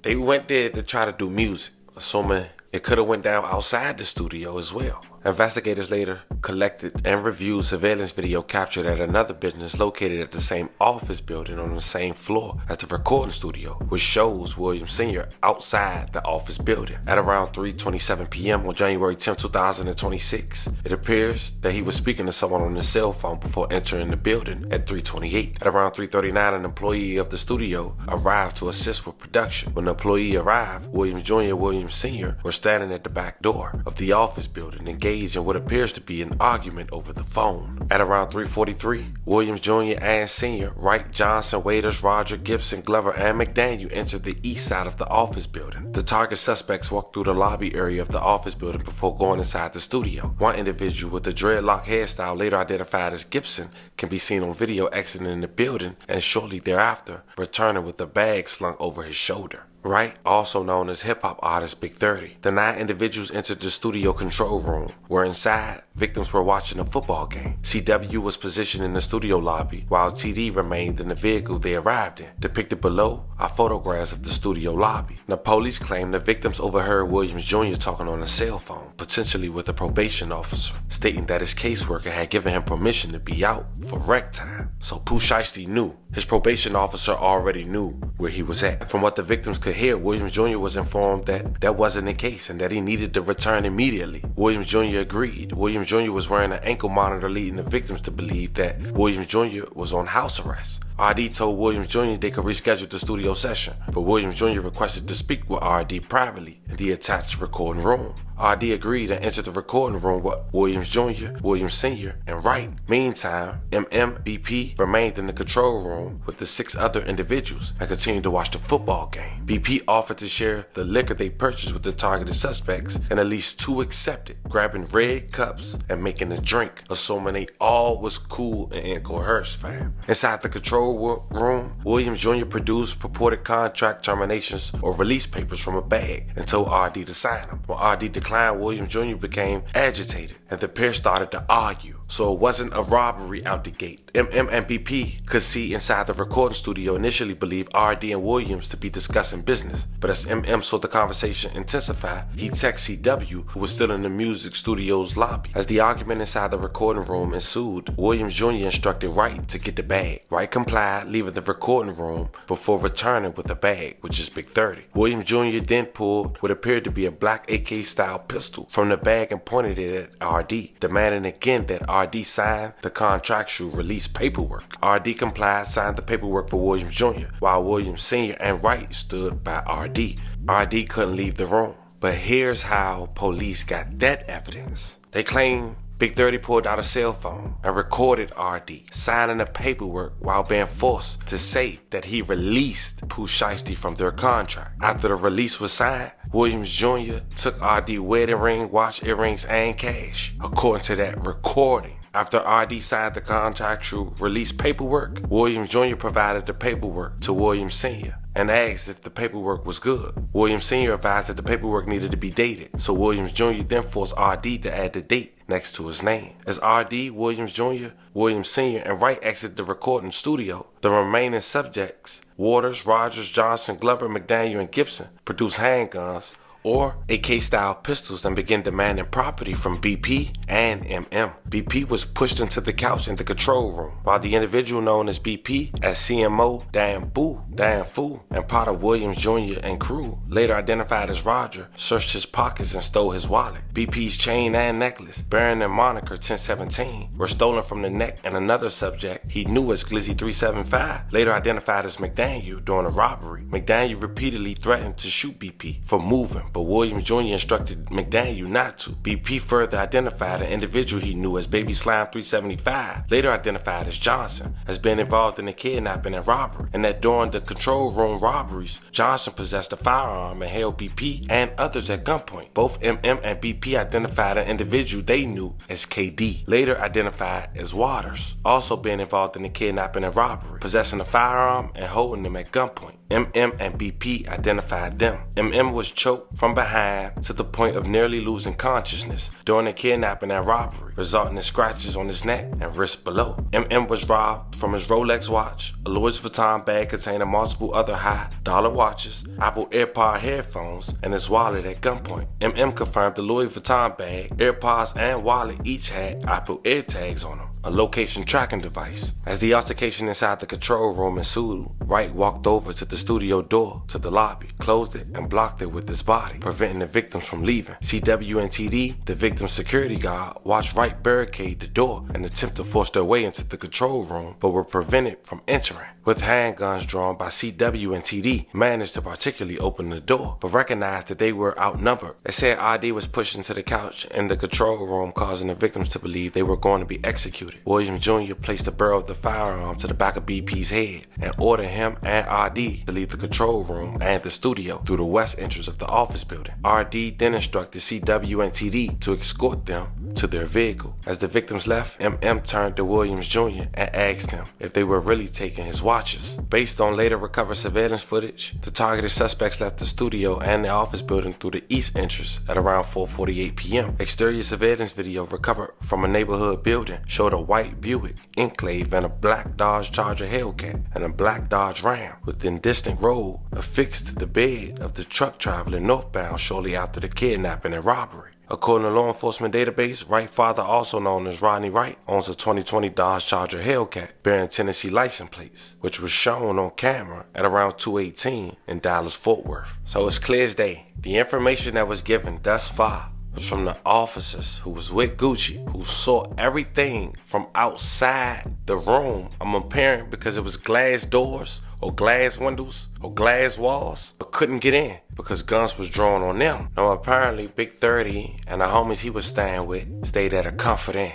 they went there to try to do music, assuming it could have went down outside the studio as well. Investigators later collected and reviewed surveillance video captured at another business located at the same office building on the same floor as the recording studio, which shows Williams Sr. outside the office building. At around 3:27 p.m. on January 10, 2026, it appears that he was speaking to someone on his cell phone before entering the building at 3:28. At around 3:39, an employee of the studio arrived to assist with production. When the employee arrived, Williams Jr. and Williams Sr. were standing at the back door of the office building, engaged in what appears to be an argument over the phone. At around 3:43, Williams Jr. and Sr., Wright, Johnson, Waiters, Roger, Gibson, Glover, and McDaniel entered the east side of the office building. The target suspects walked through the lobby area of the office building before going inside the studio. One individual with a dreadlock hairstyle, later identified as Gibson, can be seen on video exiting the building and shortly thereafter returning with a bag slung over his shoulder. Wright, also known as hip-hop artist Big 30. The 9 individuals entered the studio control room, where inside, victims were watching a football game. CW was positioned in the studio lobby, while TD remained in the vehicle they arrived in. Depicted below are photographs of the studio lobby. The police claim the victims overheard Williams Jr. talking on a cell phone, potentially with a probation officer, stating that his caseworker had given him permission to be out for rec time. So Pooh Shiesty knew. His probation officer already knew where he was at. From what the victims could hear, Williams Jr. was informed that that wasn't the case and that he needed to return immediately. Williams Jr. agreed. Williams Jr. was wearing an ankle monitor, leading the victims to believe that Williams Jr. was on house arrest. RD told Williams Jr. they could reschedule the studio session, but Williams Jr. requested to speak with RD privately in the attached recording room. RD agreed and entered the recording room with Williams Jr., Williams Sr., and Wright. Meantime, BP remained in the control room with the 6 other individuals and continued to watch the football game. BP offered to share the liquor they purchased with the targeted suspects, and at least 2 accepted, grabbing red cups and making a drink, assuming they all was cool and incoherent, fam. Inside the control room, Williams Jr. produced purported contract terminations or release papers from a bag and told RD to sign them. When RD declined, Williams Jr. became agitated and the pair started to argue. So it wasn't a robbery out the gate. MM and BP could see inside the recording studio initially believed RD and Williams to be discussing business, but as MM saw the conversation intensify, he texted CW, who was still in the music studio's lobby. As the argument inside the recording room ensued, Williams Jr. instructed Wright to get the bag. Wright complied, leaving the recording room before returning with the bag, which is Big 30. Williams Jr. then pulled what appeared to be a black AK-style pistol from the bag and pointed it at RD, demanding again that RD signed the contractual release paperwork. RD complied, signed the paperwork for Williams Jr., while Williams Sr. and Wright stood by RD. RD couldn't leave the room. But here's how police got that evidence. They claim Big 30 pulled out a cell phone and recorded RD signing the paperwork while being forced to say that he released Pooh Shiesty from their contract. After the release was signed, Williams Jr. took RD wedding ring, watch, earrings, and cash. According to that recording, after RD signed the contractual release paperwork, Williams Jr. provided the paperwork to Williams Sr. and asked if the paperwork was good. Williams Sr. advised that the paperwork needed to be dated, so Williams Jr. then forced RD to add the date next to his name. As RD, Williams Jr., Williams Sr., and Wright exited the recording studio, the remaining subjects, Waters, Rogers, Johnson, Glover, McDaniel, and Gibson, produced handguns or AK-style pistols and began demanding property from BP and MM. BP was pushed into the couch in the control room, while the individual known as BP as CMO Dan Fu, and part of Williams Jr. and crew, later identified as Roger, searched his pockets and stole his wallet. BP's chain and necklace, bearing the moniker 1017, were stolen from the neck, and another subject he knew as Glizzy 375, later identified as McDaniel during a robbery. McDaniel repeatedly threatened to shoot BP for moving, but Williams Jr. instructed McDaniel not to. BP further identified an individual he knew as Baby Slime 375, later identified as Johnson, as being involved in the kidnapping and robbery, and that during the control room robberies, Johnson possessed a firearm and held BP and others at gunpoint. Both MM and BP identified an individual they knew as KD, later identified as Waters, also being involved in the kidnapping and robbery, possessing a firearm and holding them at gunpoint. MM and BP identified them. MM was choked from behind to the point of nearly losing consciousness during the kidnapping and robbery, resulting in scratches on his neck and wrist below. MM was robbed from his Rolex watch, a Louis Vuitton bag containing multiple other high-dollar watches, Apple AirPod headphones, and his wallet at gunpoint. MM confirmed the Louis Vuitton bag, AirPods, and wallet each had Apple AirTags on them, a location tracking device. As the altercation inside the control room ensued, Wright walked over to the studio door to the lobby, closed it, and blocked it with his body, preventing the victims from leaving. CW and TD, the victim's security guard, watched Wright barricade the door and attempt to force their way into the control room, but were prevented from entering. With handguns drawn by CW and TD, managed to particularly open the door, but recognized that they were outnumbered. They said RD was pushed into the couch in the control room, causing the victims to believe they were going to be executed. Williams Jr. placed the barrel of the firearm to the back of BP's head and ordered him and RD to leave the control room and the studio through the west entrance of the office building. RD then instructed CW and TD to escort them to their vehicle. As the victims left, MM turned to Williams Jr. and asked him if they were really taking his watches. Based on later recovered surveillance footage, the targeted suspects left the studio and the office building through the east entrance at around 4:48 p.m. Exterior surveillance video recovered from a neighborhood building showed a white Buick Enclave and a black Dodge Charger Hellcat and a black Dodge Ram within distant road affixed to the bed of the truck traveling northbound shortly after the kidnapping and robbery. According to law enforcement database, Wright's father, also known as Rodney Wright, owns a 2020 Dodge Charger Hellcat bearing Tennessee license plates, which was shown on camera at around 2:18 in Dallas-Fort Worth. So it's clear as day. The information that was given thus far was from the officers who was with Gucci, who saw everything from outside the room. I'm comparing because it was glass doors or glass windows or glass walls, but couldn't get in because guns was drawn on them. Now apparently Big 30 and the homies he was staying with stayed at a Comfort Inn.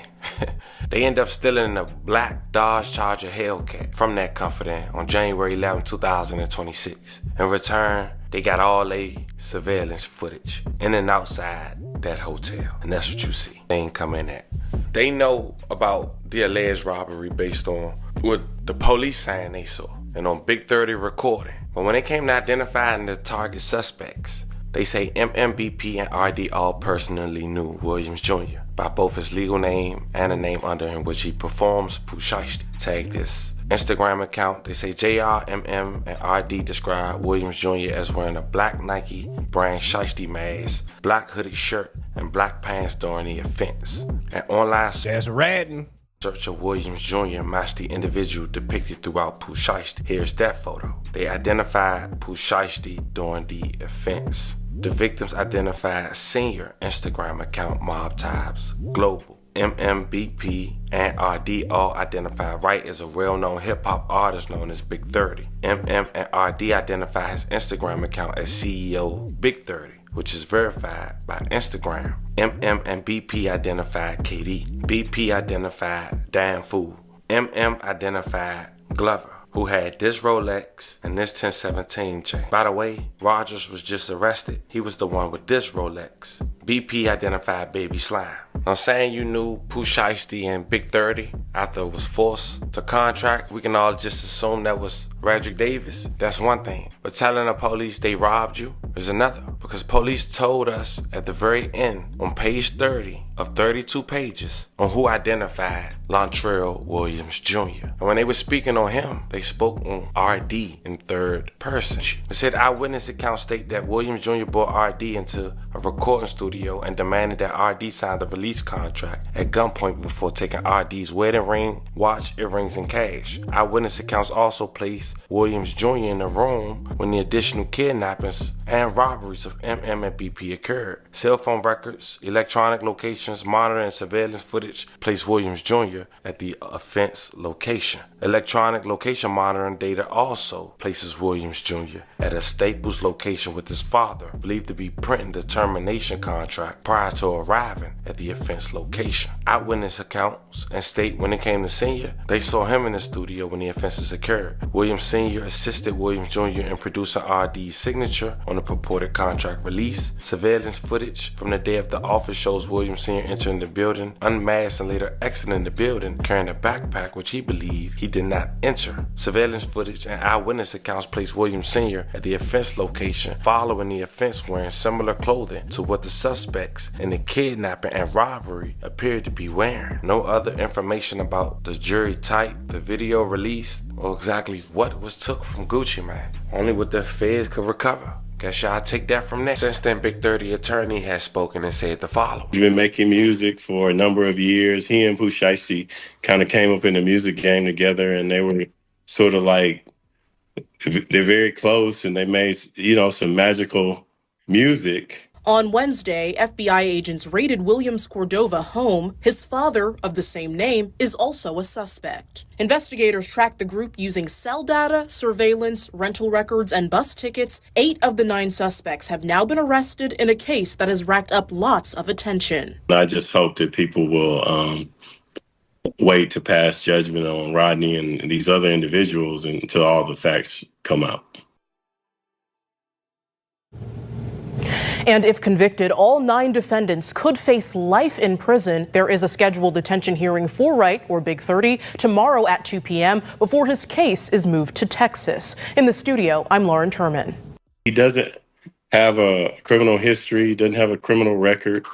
They end up stealing a black Dodge Charger Hellcat from that Comfort Inn on January 11, 2026. In return, they got all a surveillance footage in and outside that hotel. And that's what you see. They ain't come in at. They know about the alleged robbery based on what the police saying they saw and on Big 30 recording. But when it came to identifying the target suspects, they say MMBP and RD all personally knew Williams Jr. by both his legal name and the name under in which he performs Pooh Shiesty. Tag this Instagram account. They say JR, MM, and RD describe Williams Jr. as wearing a black Nike brand Shiesty mask, black hoodie shirt, and black pants during the offense. And online
that's ratting.
Search of Williams Jr. matched the individual depicted throughout Pooh Shiesty. Here's that photo. They identified Pooh Shiesty during the offense. The victims identified senior Instagram account Mob Tabs Global. MMBP and RD all identify Wright as a well-known hip-hop artist known as Big 30. MM and RD identify his Instagram account as CEO Big 30. which is verified by Instagram. MM and BP identified KD. BP identified Dan Fool. MM identified Glover, who had this Rolex and this 1017 chain. By the way, Rogers was just arrested. He was the one with this Rolex. BP identified Baby Slime. I'm saying you knew Pooh Shiesty and Big 30 after it was forced to contract. We can all just assume that was Radrick Davis. That's one thing. But telling the police they robbed you is another. Because police told us at the very end on page 30 of 32 pages on who identified Lontrell Williams Jr. And when they were speaking on him, they spoke on RD in third person. It said eyewitness accounts state that Williams Jr. brought RD into a recording studio and demanded that RD sign the release contract at gunpoint before taking RD's wedding ring, watch, earrings, and cash. Eyewitness accounts also place Williams Jr. in the room when the additional kidnappings and robberies of MM and BP occurred. Cell phone records, electronic locations, monitoring, and surveillance footage place Williams Jr. at the offense location. Electronic location monitoring data also places Williams Jr. at a Staples location with his father, believed to be printing the termination contract prior to arriving at the offense location. Eyewitness accounts and state when it came to Senior, they saw him in the studio when the offenses occurred. Williams Senior assisted Williams Jr. in producing RD's signature on the purported contract release. Surveillance footage from the day of the office shows Williams Senior entering the building, unmasked, and later exiting the building carrying a backpack which he believed he did not enter. Surveillance footage and eyewitness accounts place Williams Senior at the offense location following the offense wearing similar clothing to what the suspects in the kidnapping and robbery appeared to be wearing. No other information about the jury type, the video released, or exactly what was took from Gucci Mane. Only what the feds could recover. Guess y'all take that from there. Since then, Big 30 attorney has spoken and said the following.
He's been making music for a number of years. He and Pooh Shiesty kind of came up in the music game together, and they were sort of like, they're very close, and they made, some magical music.
On Wednesday, FBI agents raided Williams Cordova's home. His father, of the same name, is also a suspect. Investigators tracked the group using cell data, surveillance, rental records, and bus tickets. 8 of the 9 suspects have now been arrested in a case that has racked up lots of attention.
I just hope that people will wait to pass judgment on Rodney and these other individuals until all the facts come out.
And if convicted, all 9 defendants could face life in prison. There is a scheduled detention hearing for Wright, or Big 30, tomorrow at 2 p.m. before his case is moved to Texas. In the studio, I'm Lauren Turman.
He doesn't have a criminal history, he doesn't have a criminal record.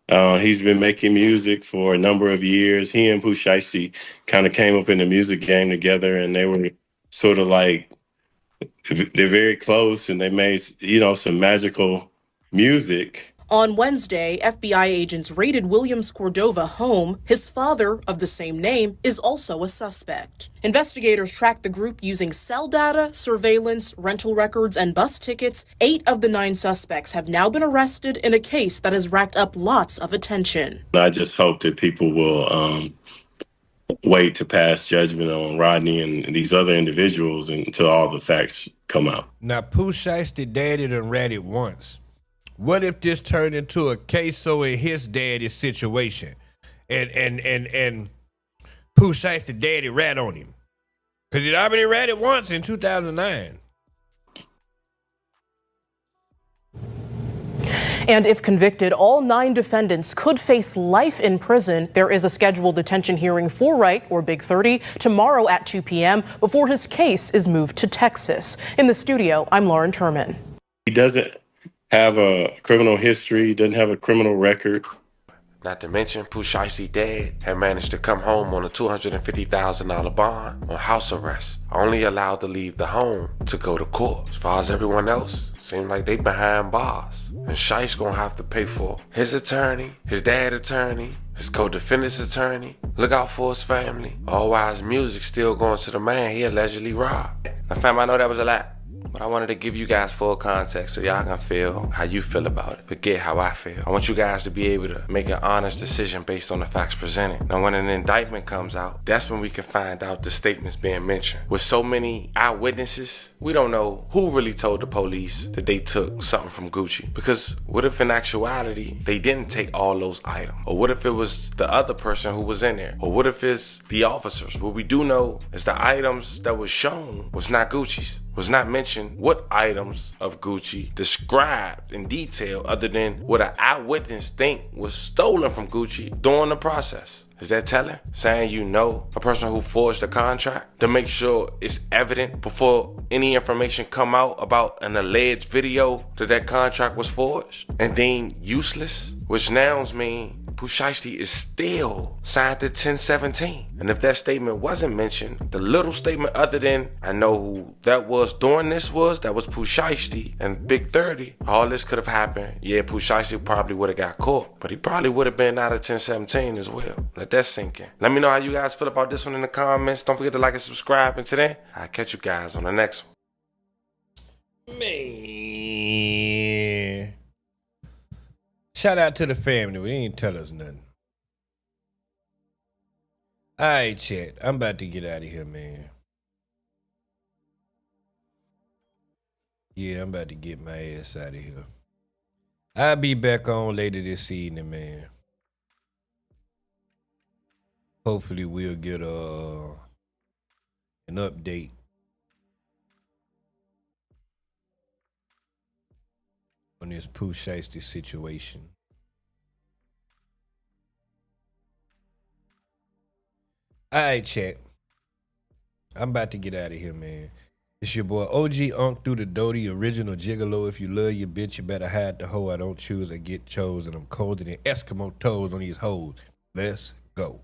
He's been making music for a number of years. He and Pooh Shiesty kind of came up in the music game together, and they were sort of like, they're very close, and they made, some magical music.
On Wednesday, FBI agents raided Williams Cordova's home. His father, of the same name, is also a suspect. Investigators tracked the group using cell data, surveillance, rental records, and bus tickets. 8 of the 9 suspects have now been arrested in a case that has racked up lots of attention.
I just hope that people will wait to pass judgment on Rodney and these other individuals until all the facts come out.
Now, Pooh Shiesty daddy done ratted once. What if this turned into a queso in his daddy's situation, and Pooh Shiesty daddy rat on him? Because he'd already ratted once in 2009.
And if convicted, all 9 defendants could face life in prison. There is a scheduled detention hearing for Wright, or Big 30, tomorrow at 2 p.m. before his case is moved to Texas. In the studio, I'm Lauren Turman.
He doesn't have a criminal history, he doesn't have a criminal record.
Not to mention, Pooh Shiesty's dad had managed to come home on a $250,000 bond on house arrest, only allowed to leave the home to go to court. As far as everyone else, seemed like they behind bars. And Shiesty gonna have to pay for his attorney, his dad's attorney, his co-defendant's attorney. Look out for his family. All while his music still going to the man he allegedly robbed. Now fam, I know that was a lot, But I wanted to give you guys full context so y'all can feel how you feel about it, but get how I feel. I want you guys to be able to make an honest decision based on the facts presented. Now, when an indictment comes out, that's when we can find out the statements being mentioned. With so many eyewitnesses, we don't know who really told the police that they took something from Gucci. Because what if in actuality, they didn't take all those items? Or what if it was the other person who was in there? Or what if it's the officers? What we do know is the items that was shown was not Gucci's. Was not mentioned what items of Gucci described in detail other than what an eyewitness think was stolen from Gucci during the process. Is that telling? Saying you know a person who forged a contract to make sure it's evident before any information come out about an alleged video that contract was forged and deemed useless, which nouns mean Pooh Shiesty is still signed to 1017. And if that statement wasn't mentioned, the little statement other than I know who that was during this that was Pooh Shiesty and Big 30, all this could have happened. Yeah, Pooh Shiesty probably would have got caught, but he probably would have been out of 1017 as well. Let that sink in. Let me know how you guys feel about this one in the comments. Don't forget to like and subscribe. And today, I'll catch you guys on the next one.
Man. Shout out to the family. We didn't tell us nothing. All right, chat. I'm about to get out of here, man. Yeah, I'm about to get my ass out of here. I'll be back on later this evening, man. Hopefully we'll get an update on this Pooh Shiesty situation. Alright, chat. I'm about to get out of here, man. It's your boy OG Unk through the door, the original gigolo. If you love your bitch, you better hide the hoe. I don't choose, I get chosen. I'm colder than Eskimo toes on these hoes. Let's go.